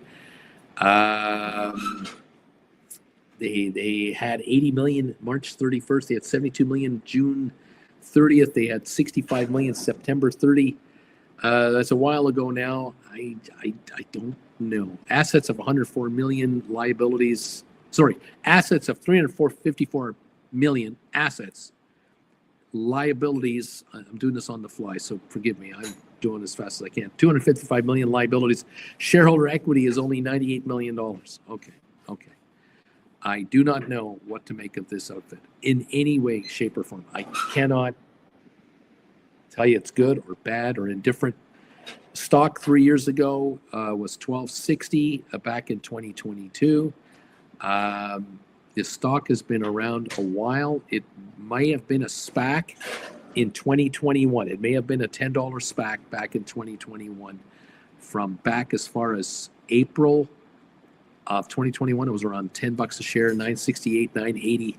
They had 80 million March 31st. They had 72 million June 30th. They had 65 million September 30. That's a while ago now. I don't know. Assets of 104 million, liabilities. Sorry, assets of 354 million assets. Liabilities. I'm doing this on the fly, so forgive me. I'm doing as fast as I can. 255 million liabilities. Shareholder equity is only $98 million. Okay. I do not know what to make of this outfit in any way, shape, or form. I cannot tell you it's good or bad or indifferent. Stock 3 years ago was $12.60 back in 2022. The stock has been around a while. It might have been a SPAC in 2021. It may have been a $10 SPAC back in 2021. From back as far as April of 2021, it was around $10 a share, 968, 980,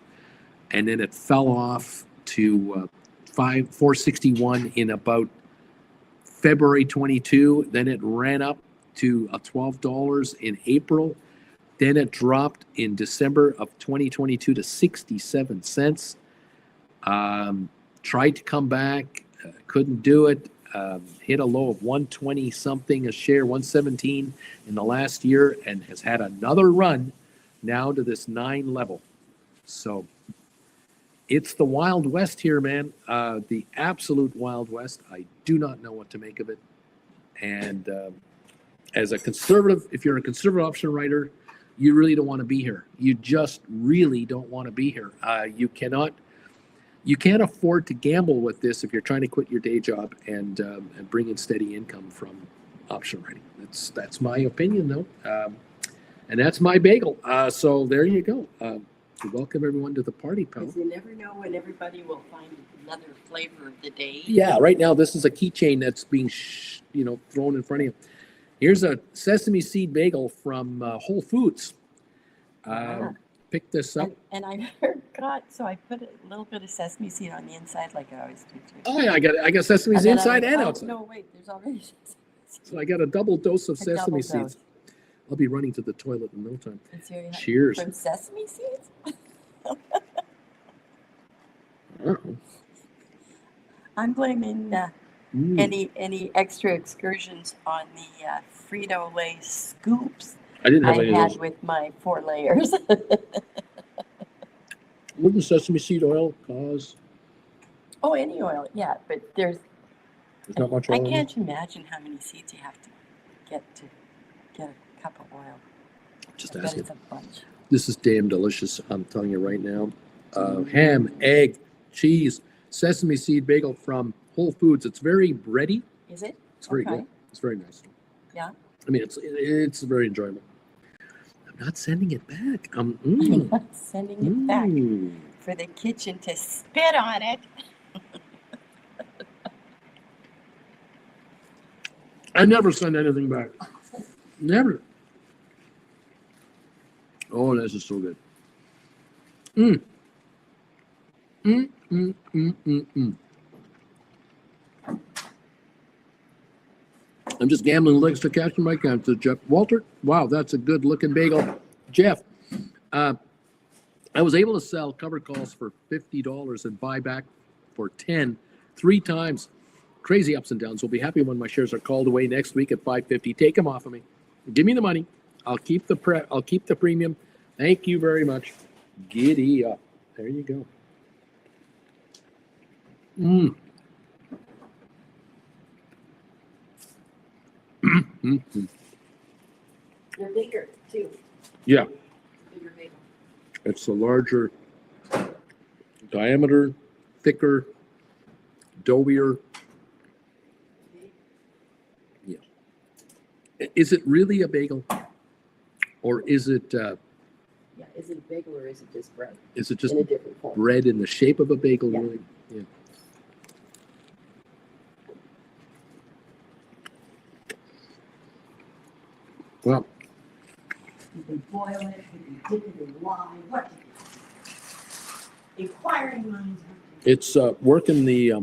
and then it fell off to 461 in about February 22. Then it ran up to $12 in April. Then it dropped in December of 2022 to 67 cents. Tried to come back, couldn't do it. Hit a low of 120 something a share, 117 in the last year, and has had another run now to this 9 level. So it's the Wild West here, man. The absolute Wild West. I do not know what to make of it. And as a conservative, if you're a conservative option writer, you really don't want to be here. You just really don't want to be here. You can't afford to gamble with this if you're trying to quit your day job and bring in steady income from option writing. That's my opinion, though, and that's my bagel. So there you go. Welcome everyone to the party, pal. Because you never know when everybody will find another flavor of the day. Yeah, right now this is a keychain that's being thrown in front of you. Here's a sesame seed bagel from Whole Foods. Pick this up. And I forgot, so I put a little bit of sesame seed on the inside, like I always do too. Oh yeah, I got sesame seeds inside and outside. No, wait, there's already sesame seed. So I got a double dose of sesame seeds. I'll be running to the toilet in no time. Cheers. From sesame seeds? I'm blaming any extra excursions on the Frito-Lay scoops I didn't have any I of had those. with my 4 layers. Wouldn't sesame seed oil cause? Oh, any oil, yeah, but there's not much oil I in it? can't imagine how many seeds you have to get a cup of oil. Just I bet asking. it's a bunch. This is damn delicious. I'm telling you right now. Ham, egg, cheese, sesame seed bagel from Whole Foods. It's very bready. Is it? It's very Okay. good. It's very nice. Yeah. I mean, it's very enjoyable. I'm not sending it back. I'm not sending it back for the kitchen to spit on it. I never send anything back. Never. Oh, this is so good. I'm just gambling licks to catch my account to Jeff. Walter, wow, that's a good looking bagel. Jeff, I was able to sell cover calls for $50 and buy back for 10 3 times. Crazy ups and downs. We'll be happy when my shares are called away next week at $5.50. Take them off of me. Give me the money. I'll keep the premium. Thank you very much. Giddy up. There you go. They're bigger too. Yeah, Bigger bagel. it's a larger diameter, thicker, doughier. Yeah. Is it really a bagel? Or is it Yeah, is it a bagel or is it just bread? is it just In a different form. bread in the shape of a bagel? Yeah. Really? Yeah. Well, You can boil it, you can dip it in wine, what? Inquiring minds. it's working the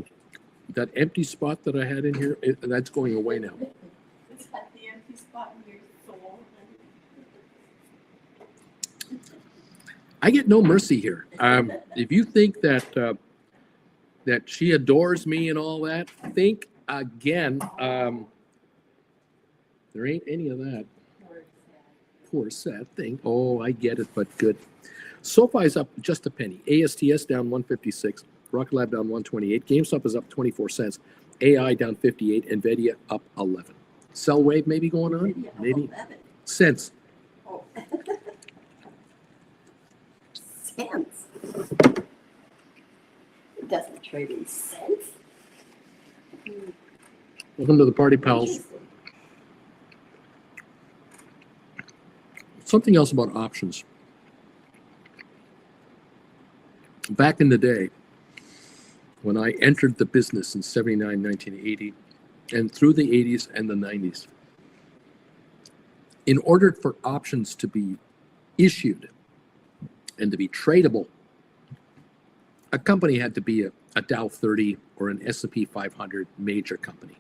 that empty spot that I had in here. That's going away now. Is that the empty spot in your soul? I get no mercy here. If you think that that she adores me and all that, think again, there ain't any of that. Poor sad thing. Oh, I get it, but good. SoFi's up just a penny. ASTS down 156. Rklb down 128. GameStop is up 24 cents. AI down 58. NVIDIA up 11. Sell wave maybe going on? Maybe. Cents. Oh. Cents. It doesn't trade in cents. Welcome to the party, pals. Something else about options. Back in the day, when I entered the business in 79, 1980, and through the 80s and the 90s, in order for options to be issued and to be tradable, a company had to be a Dow 30 or an S&P 500 major company.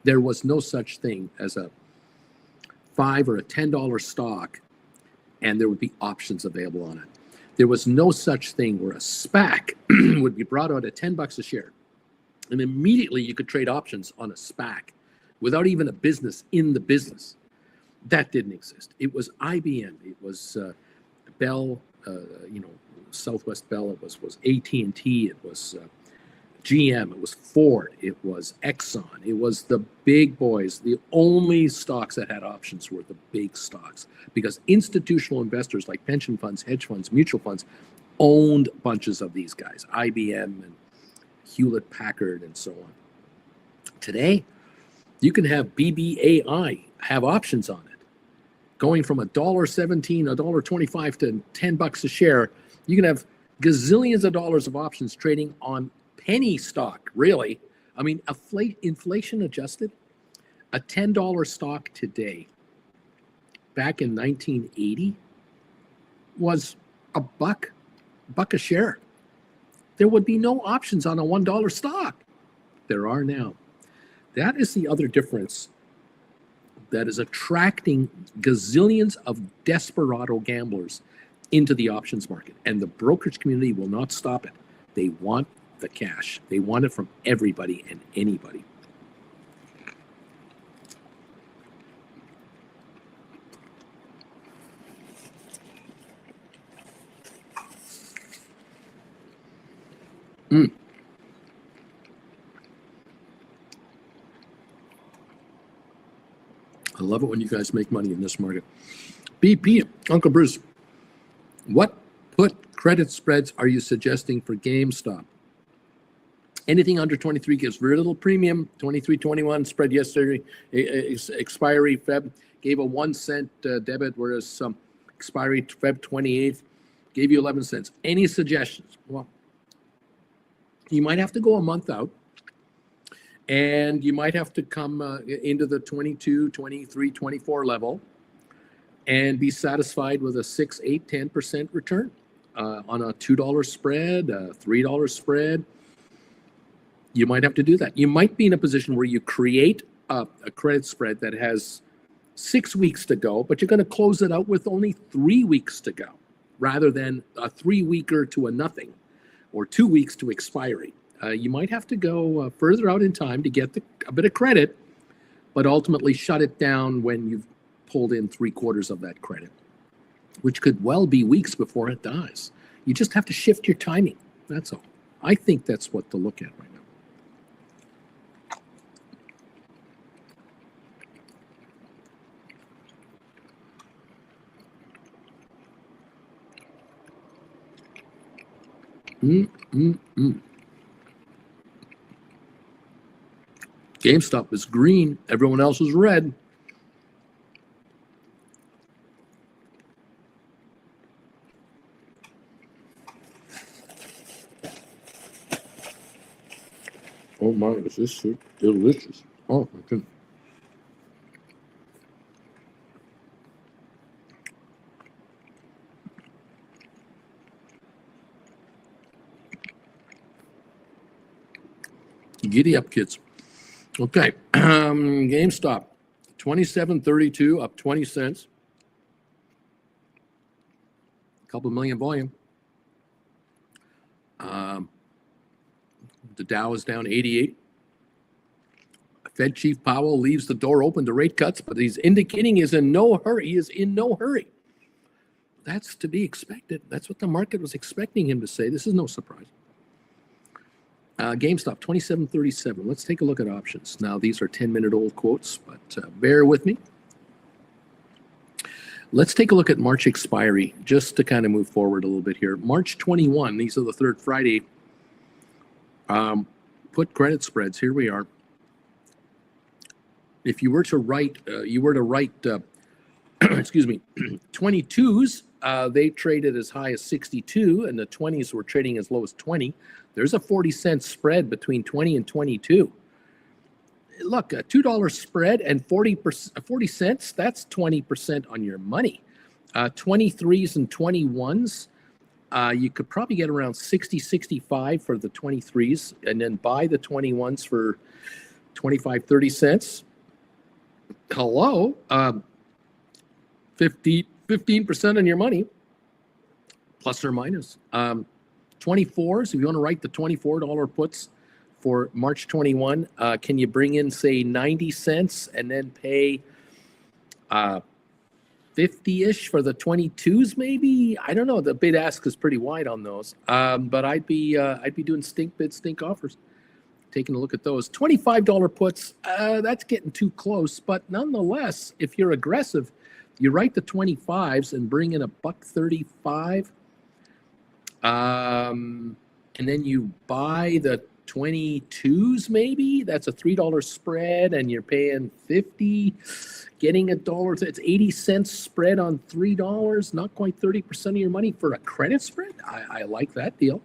There was no such thing as a $5 or a $10 stock, and there would be options available on it. There was no such thing where a SPAC would be brought out at $10 a share, and immediately you could trade options on a SPAC without even a business in the business. That didn't exist. It was IBM. It was Bell. Southwest Bell. It was AT&T. It was GM. It was Ford. It was Exxon. It was the big boys. The only stocks that had options were the big stocks, because institutional investors like pension funds, hedge funds, mutual funds owned bunches of these guys, IBM and Hewlett Packard and so on. Today, you can have BBAI have options on it, going from $1.17, $1.25 to $10 a share. You can have gazillions of dollars of options trading on penny stock, really. I mean, inflation adjusted, a $10 stock today, back in 1980, was a buck a share. There would be no options on a $1 stock. There are now. That is the other difference that is attracting gazillions of desperado gamblers into the options market. And the brokerage community will not stop it. They want the cash. They want it from everybody and anybody. I love it when you guys make money in this market. BP, Uncle Bruce, what put credit spreads are you suggesting for GameStop? Anything under 23 gives very little premium. 23.21 spread yesterday, expiry Feb gave a 1 cent debit, whereas some expiry Feb 28th gave you 11 cents. Any suggestions? Well, you might have to go a month out, and you might have to come into the 22, 23, 24 level and be satisfied with a 6, 8, 10% return on a $2 spread, a $3 spread. You might have to do that. You might be in a position where you create a credit spread that has 6 weeks to go, but you're going to close it out with only 3 weeks to go, rather than a 3-weeker to a nothing or 2 weeks to expiry. You might have to go further out in time to get a bit of credit, but ultimately shut it down when you've pulled in 3/4 of that credit, which could well be weeks before it dies. You just have to shift your timing. That's all. I think that's what to look at right now. GameStop is green. Everyone else is red. Oh my, is this so delicious? Oh my goodness. Giddy up, kids. Okay, GameStop, 27.32, up 20 cents. A couple million volume. The Dow is down 88. Fed Chief Powell leaves the door open to rate cuts, but he's indicating he's in no hurry. He is in no hurry. That's to be expected. That's what the market was expecting him to say. This is no surprise. GameStop, 27.37. Let's take a look at options. Now, these are 10-minute-old quotes, but bear with me. Let's take a look at March expiry, just to kind of move forward a little bit here. March 21, these are the third Friday. Put credit spreads, here we are. If you were to write, excuse me, 22s, they traded as high as 62, and the 20s were trading as low as 20. There's a 40-cent spread between 20 and 22. Look, a $2 spread and 40 cents, that's 20% on your money. 23s and 21s, you could probably get around 60, 65 for the 23s, and then buy the 21s for 25, 30 cents. Hello, 15% on your money, plus or minus. 24s, if you want to write the $24 puts for March 21, can you bring in, say, 90 cents and then pay 50-ish for the 22s, maybe? I don't know. The bid ask is pretty wide on those. But I'd be doing stink bid, stink offers. Taking a look at those. $25 puts, that's getting too close. But nonetheless, if you're aggressive, you write the 25s and bring in $1.35. And then you buy the 22s, maybe. That's a $3 spread, and you're paying 50, getting $1. It's 80 cents spread on $3, not quite 30% of your money for a credit spread. I like that deal.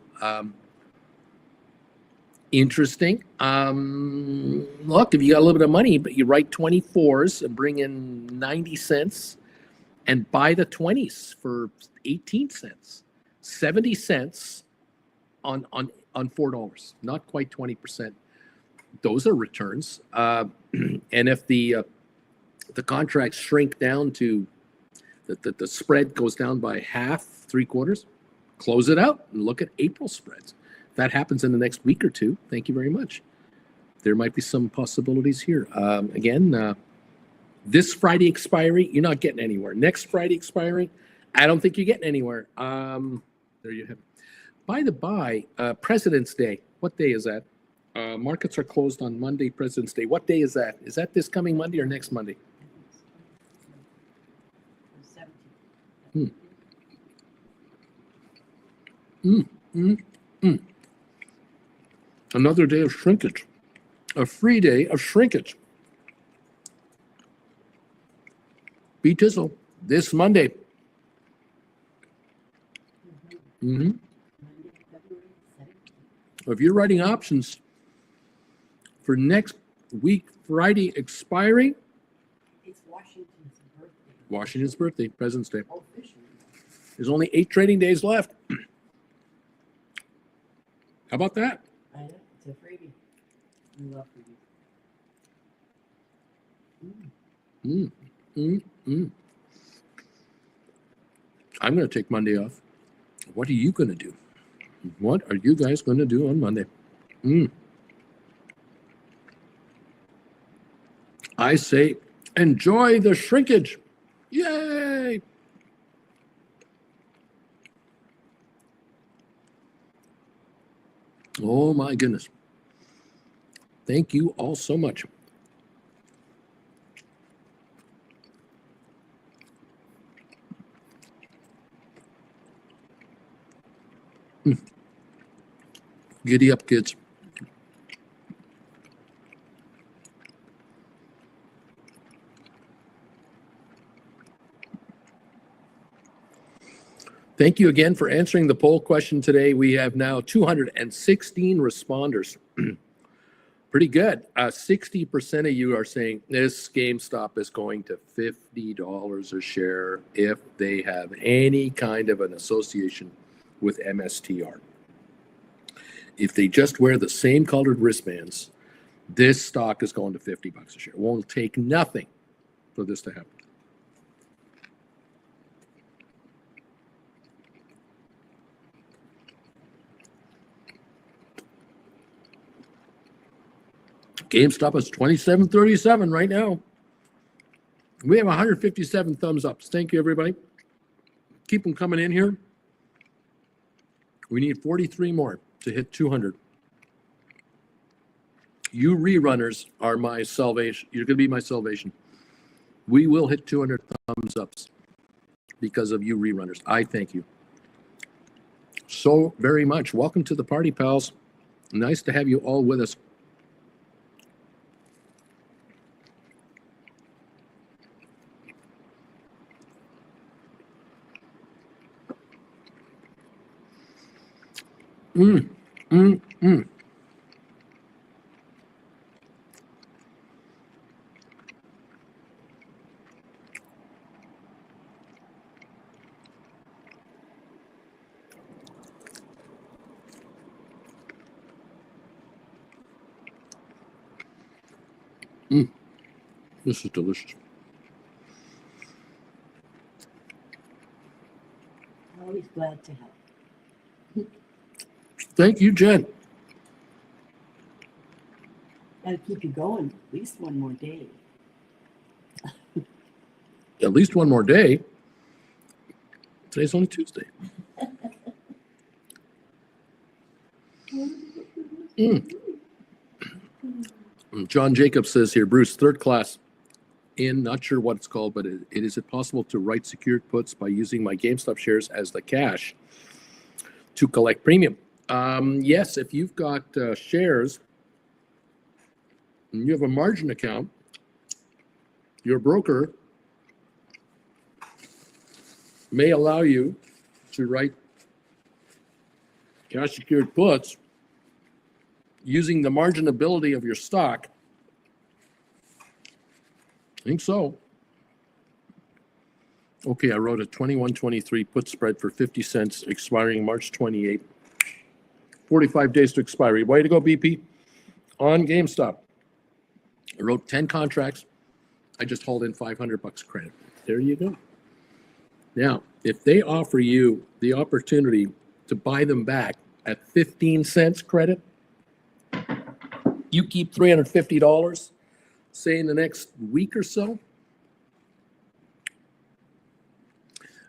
Interesting. Look, if you got a little bit of money, but you write 24s and bring in 90 cents and buy the 20s for 18 cents, 70 cents on $4, not quite 20%. Those are returns. And if the contracts shrink down to the spread goes down by half, 3/4, close it out and look at April spreads. If that happens in the next week or two, thank you very much. There might be some possibilities here. Again, this Friday expiry, you're not getting anywhere. Next Friday expiry, I don't think you're getting anywhere. There you have it. By the by, President's Day, what day is that? Markets are closed on Monday, President's Day. What day is that? Is that this coming Monday or next Monday? Another day of shrinkage. A free day of shrinkage. B-Tizzle, this Monday. If you're writing options for next week, Friday expiring, It's Washington's birthday. Washington's birthday, President's Day. Officially. There's only 8 trading days left. How about that? I know, it's a freebie. We love freebies. I'm going to take Monday off. What are you going to do? What are you guys going to do on Monday? I say, enjoy the shrinkage. Yay! Oh my goodness. Thank you all so much. Giddy up, kids. Thank you again for answering the poll question today. We have now 216 responders. Pretty good. 60% of you are saying this GameStop is going to $50 a share if they have any kind of an association with MSTR. If they just wear the same colored wristbands, this stock is going to $50 a share. It won't take nothing for this to happen. GameStop is $27.37 right now. We have 157 thumbs ups. Thank you, everybody. Keep them coming in here. We need 43 more to hit 200. You rerunners are my salvation. You're going to be my salvation. We will hit 200 thumbs ups because of you rerunners. I thank you so very much. Welcome to the party, pals. Nice to have you all with us. Mm, mm, mm. This is delicious. Always glad to help. Thank you, Jen. Gotta keep you going at least one more day. At least one more day. Today's only Tuesday. John Jacobs says here, Bruce, third class in, not sure what it's called, but is it possible to write secured puts by using my GameStop shares as the cash to collect premium? Yes, if you've got shares and you have a margin account, your broker may allow you to write cash secured puts using the marginability of your stock. I think so. Okay, I wrote a 21.23 put spread for 50 cents expiring March 28. 45 days to expiry. Way to go, BP. On GameStop. I wrote 10 contracts. I just hauled in $500 credit. There you go. Now, if they offer you the opportunity to buy them back at 15 cents credit, you keep $350, say in the next week or so,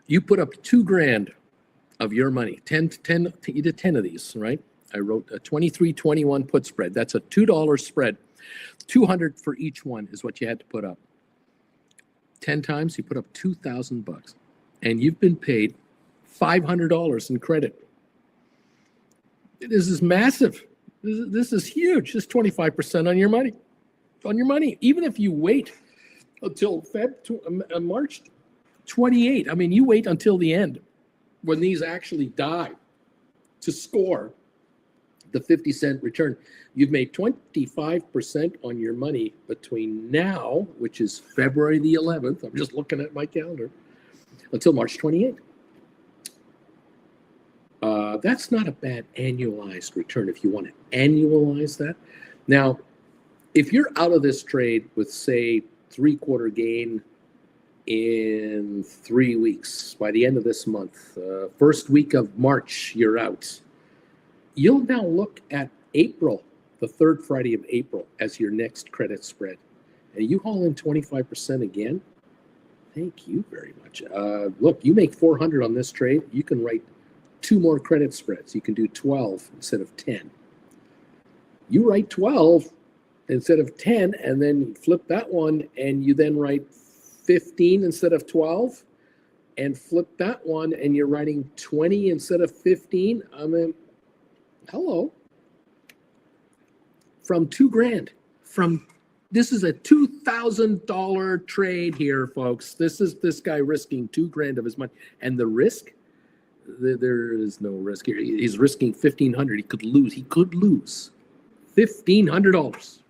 you put up $2,000 of your money. 10, you did 10 of these, right? I wrote a 23.21 put spread. That's a $2 spread. 200 for each one is what you had to put up. 10 times, you put up $2,000, and you've been paid $500 in credit. This is massive. This is huge. This is 25% on your money. On your money. Even if you wait until March 28, I mean, you wait until the end when these actually die to score the 50-cent return. You've made 25% on your money between now, which is February the 11th. I'm just looking at my calendar, until March 28th. That's not a bad annualized return if you want to annualize that. Now, if you're out of this trade with, say, 3/4 gain in 3 weeks, by the end of this month, first week of March, you're out. You'll now look at April, the third Friday of April, as your next credit spread. And you haul in 25% again. Thank you very much. Look, you make 400 on this trade. You can write 2 more credit spreads. You can do 12 instead of 10. You write 12 instead of 10, and then you flip that one, and you then write 15 instead of 12, and flip that one, and you're writing 20 instead of 15. I mean, hello. From $2,000. This is a $2,000 trade here, folks. This is this guy risking $2,000 of his money, and the risk. There is no risk here. He's risking $1,500. He could lose. He could lose $1,500.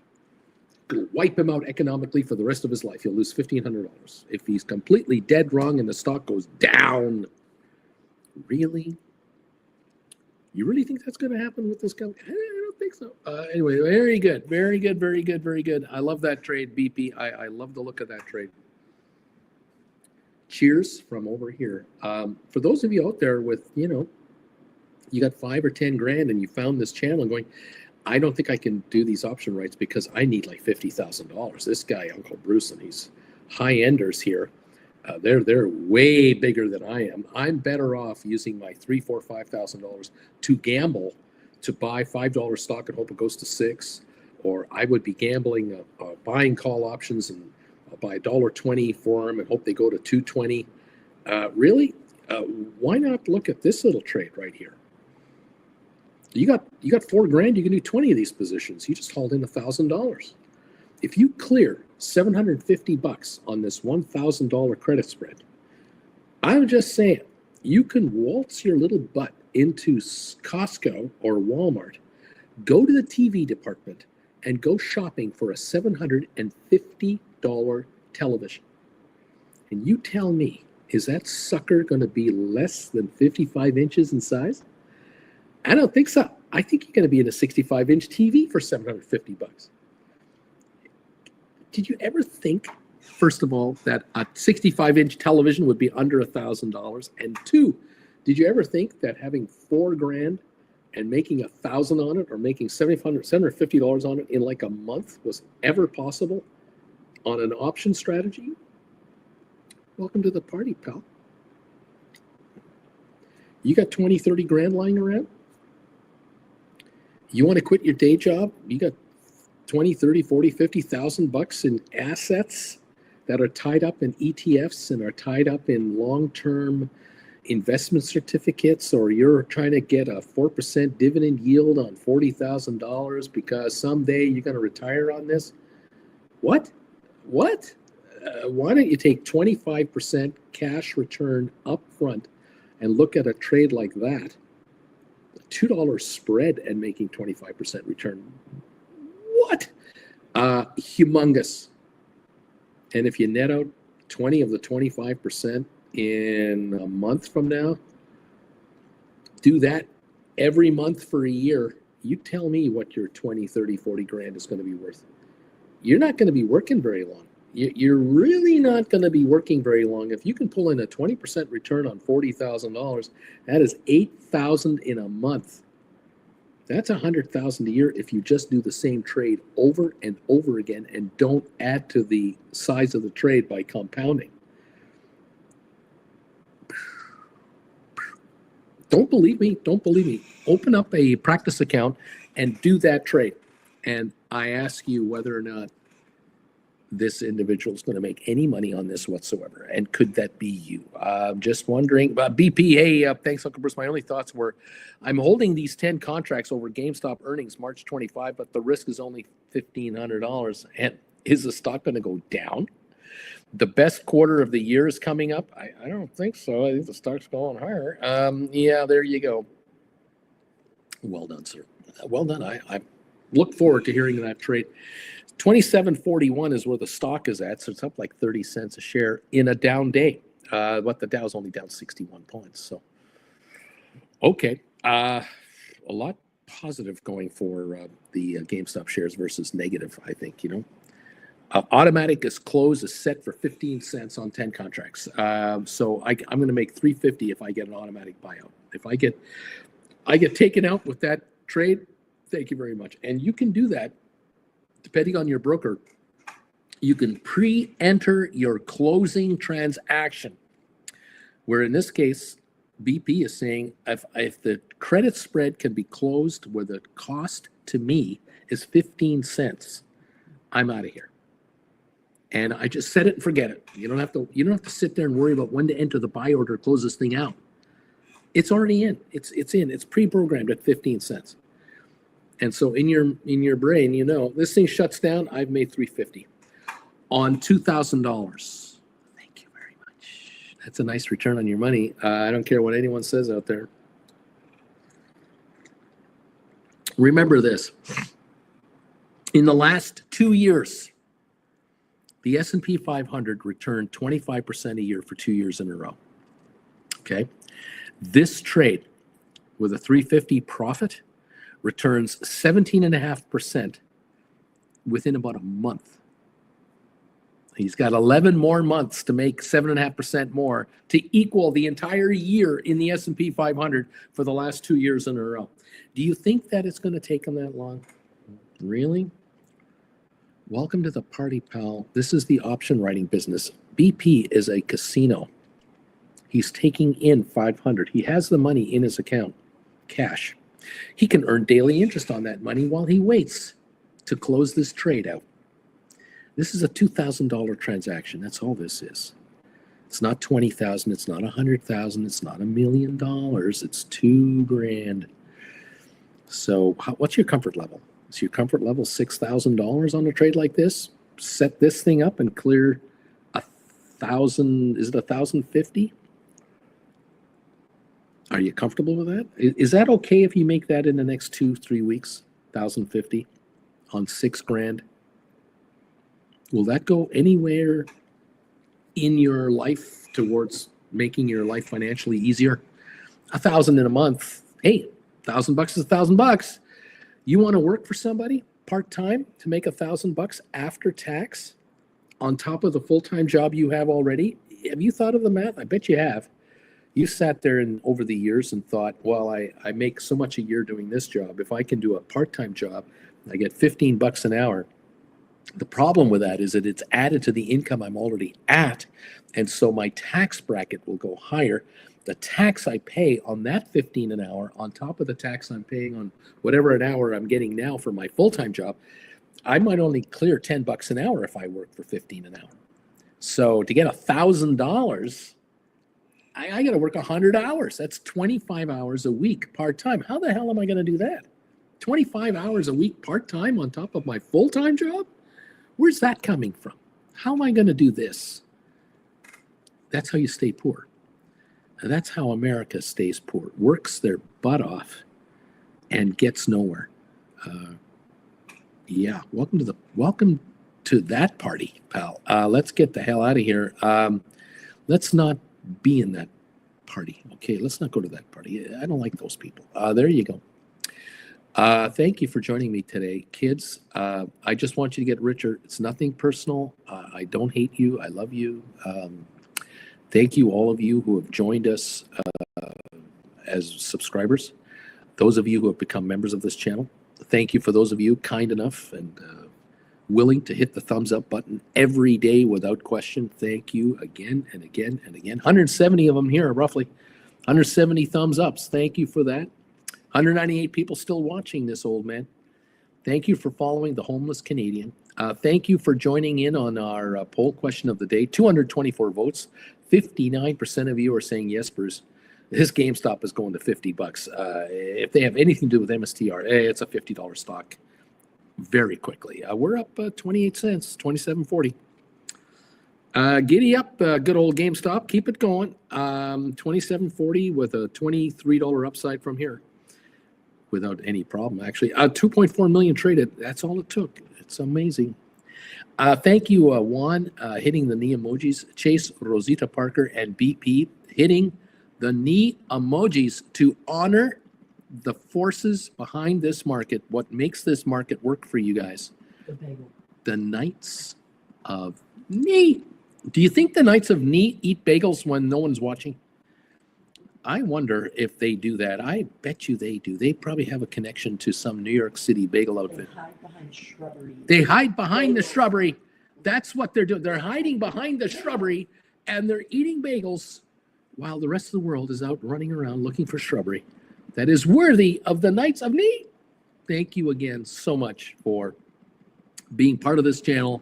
Could wipe him out economically for the rest of his life. He'll lose $1,500 if he's completely dead wrong and the stock goes down. Really? You really think that's going to happen with this company? I don't think so. Anyway, very good, very good, very good, very good. I love that trade, BP. I love the look of that trade. Cheers from over here. For those of you out there with, you know, you got 5 or 10 grand and you found this channel going, I don't think I can do these option rights because I need like $50,000. This guy, Uncle Bruce, and he's high enders here. They're way bigger than I am. I'm better off using my $3,000, $4,000, $5,000 to gamble to buy $5 stock and hope it goes to $6, or I would be gambling buying call options and I'll buy $1.20 for them and hope they go to $2.20. Really, why not look at this little trade right here? You got $4,000. You can do 20 of these positions. You just hauled in $1,000. If you clear $750 on this $1,000 credit spread, I'm just saying, you can waltz your little butt into Costco or Walmart, go to the TV department, and go shopping for a $750 television. And you tell me, is that sucker going to be less than 55 inches in size? I don't think so. I think you're going to be in a 65-inch TV for $750. Did you ever think, first of all, that a 65-inch television would be under $1,000? And two, did you ever think that having $4,000 and making $1,000 on it, or making $750 on it in like a month, was ever possible on an option strategy? Welcome to the party, pal. You got 20, 30 grand lying around? You want to quit your day job? You got 20, 30, 40, 50,000 bucks in assets that are tied up in ETFs and are tied up in long-term investment certificates, or you're trying to get a 4% dividend yield on $40,000 because someday you're going to retire on this? What? Why don't you take 25% cash return up front and look at a trade like that? $2 spread and making 25% return. What? Humongous. And if you net out 20 of the 25% in a month from now, do that every month for a year. You tell me what your 20, 30, 40 grand is going to be worth. You're not going to be working very long. You're really not going to be working very long. If you can pull in a 20% return on $40,000, that is $8,000 in a month. That's $100,000 a year if you just do the same trade over and over again and don't add to the size of the trade by compounding. Don't believe me? Don't believe me. Open up a practice account and do that trade. And I ask you whether or not this individual is going to make any money on this whatsoever. And could that be you? Just wondering. BP, hey, thanks, Uncle Bruce. My only thoughts were, I'm holding these 10 contracts over GameStop earnings March 25, but the risk is only $1,500. And is the stock going to go down? The best quarter of the year is coming up. I don't think so. I think the stock's going higher. Yeah, there you go. Well done, sir. Well done. I look forward to hearing that trade. 27.41 is where the stock is at, so it's up like 30 cents a share in a down day. But the Dow's only down 61 points. So, okay, a lot positive going for the GameStop shares versus negative, I think. Automatic is closed is set for 15 cents on 10 contracts. So I'm going to make $3.50 if I get an automatic buyout. If I get taken out with that trade, thank you very much. And you can do that. Depending on your broker, you can pre-enter your closing transaction, where in this case, BP is saying if the credit spread can be closed where the cost to me is 15 cents, I'm out of here. And I just set it and forget it. You don't have to sit there and worry about when to enter the buy order, close this thing out. It's already in. It's in. It's pre-programmed at 15 cents. And so in your brain, this thing shuts down. I've made $3.50 on $2,000. Thank you very much. That's a nice return on your money. I don't care what anyone says out there. Remember this. In the last 2 years, the S&P 500 returned 25% a year for 2 years in a row. Okay? This trade with a $3.50 profit returns 17.5% within about a month. He's got 11 more months to make 7.5% more to equal the entire year in the S&P 500 for the last 2 years in a row. Do you think that it's going to take him that long? Really? Welcome to the party, pal. This is the option writing business. BP is a casino. He's taking in 500. He has the money in his account, cash. He can earn daily interest on that money while he waits to close this trade out. This is a $2,000 transaction. That's all this is. It's not 20,000. It's not 100,000. It's not $1 million. It's $2,000. So what's your comfort level? Is your comfort level $6,000 on a trade like this? Set this thing up and clear 1,000. Is it 1,050? Are you comfortable with that? Is that okay if you make that in the next 2-3 weeks? 1,050 on $6,000. Will that go anywhere in your life towards making your life financially easier? 1,000 in a month. Hey, $1,000 is $1,000. You want to work for somebody part-time to make $1,000 after tax on top of the full-time job you have already? Have you thought of the math? I bet you have. You sat there and over the years and thought, well, I make so much a year doing this job. If I can do a part-time job, I get $15 an hour. The problem with that is that it's added to the income I'm already at, and so my tax bracket will go higher. The tax I pay on that 15 an hour on top of the tax I'm paying on whatever an hour I'm getting now for my full-time job, I might only clear $10 an hour if I work for 15 an hour. So to get $1,000, I got to work 100 hours. That's 25 hours a week part-time. How the hell am I going to do that? 25 hours a week part-time on top of my full-time job? Where's that coming from? How am I going to do this? That's how you stay poor. And that's how America stays poor. Works their butt off and gets nowhere. Yeah, welcome to that party, pal. Let's get the hell out of here. Let's not be in that party. Okay, let's not go to that party. I don't like those people. There you go. Thank you for joining me today, kids. I just want you to get richer. It's nothing personal. I don't hate you. I love you. Thank you, all of you who have joined us as subscribers. Those of you who have become members of this channel. Thank you for those of you kind enough and willing to hit the thumbs up button every day without question. Thank you again and again and again. 170 of them here, roughly. 170 thumbs ups. Thank you for that. 198 people still watching this, old man. Thank you for following the Homeless Canadian. Thank you for joining in on our poll question of the day. 224 votes. 59% of you are saying yes, Bruce. This GameStop is going to $50. If they have anything to do with MSTR, it's a $50 stock very quickly. We're up 28 cents, 27.40. Giddy up, good old GameStop. Keep it going. 27.40 with a $23 upside from here without any problem, actually. 2.4 million traded. That's all it took. It's amazing. Thank you, Juan, hitting the knee emojis. Chase, Rosita Parker, and BP hitting the knee emojis to honor the forces behind this market, what makes this market work for you guys. The bagel. The Knights of Knee. Do you think the Knights of Knee eat bagels when no one's watching? I wonder if they do that. I bet you they do. They probably have a connection to some New York City bagel outfit. They hide behind shrubbery. They hide behind the shrubbery. That's what they're doing. They're hiding behind the shrubbery and they're eating bagels while the rest of the world is out running around looking for shrubbery that is worthy of the Knights of Knee. Thank you again so much for being part of this channel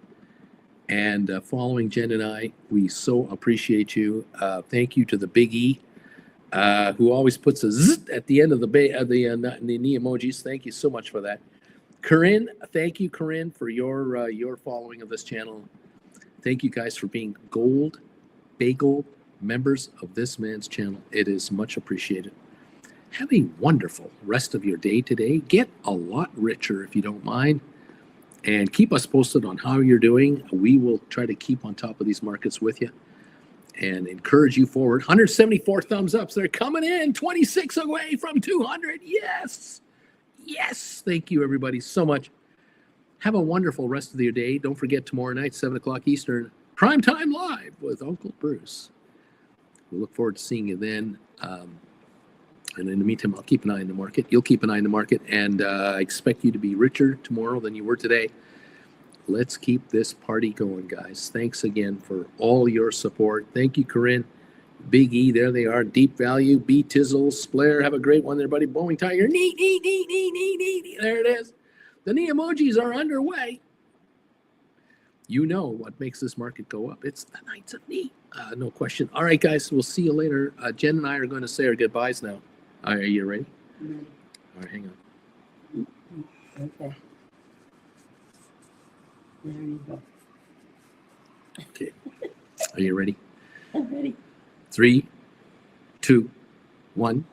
and following Jen and I. We so appreciate you. Thank you to the Big E, who always puts a zzz at the end of the knee emojis. Thank you so much for that. Corinne, thank you, Corinne, for your following of this channel. Thank you guys for being Gold Bagel members of this man's channel. It is much appreciated. Have a wonderful rest of your day today. Get a lot richer if you don't mind. And keep us posted on how you're doing. We will try to keep on top of these markets with you and encourage you forward. 174 thumbs ups. They're coming in. 26 away from 200. Yes. Yes. Thank you, everybody, so much. Have a wonderful rest of your day. Don't forget tomorrow night, 7 o'clock Eastern. Prime Time Live with Uncle Bruce. We look forward to seeing you then. And in the meantime, I'll keep an eye on the market. You'll keep an eye on the market, and I expect you to be richer tomorrow than you were today. Let's keep this party going, guys. Thanks again for all your support. Thank you, Corinne. Big E, there they are. Deep Value, B Tizzle, Splair. Have a great one, everybody. Boeing Tiger. Neat. There it is. The knee emojis are underway. You know what makes this market go up. It's the Knights of Knee. No question. All right, guys. We'll see you later. Jen and I are going to say our goodbyes now. Are you ready? I'm ready. All right, hang on. Okay. There you go. Okay. Are you ready? I'm ready. 3, 2, 1.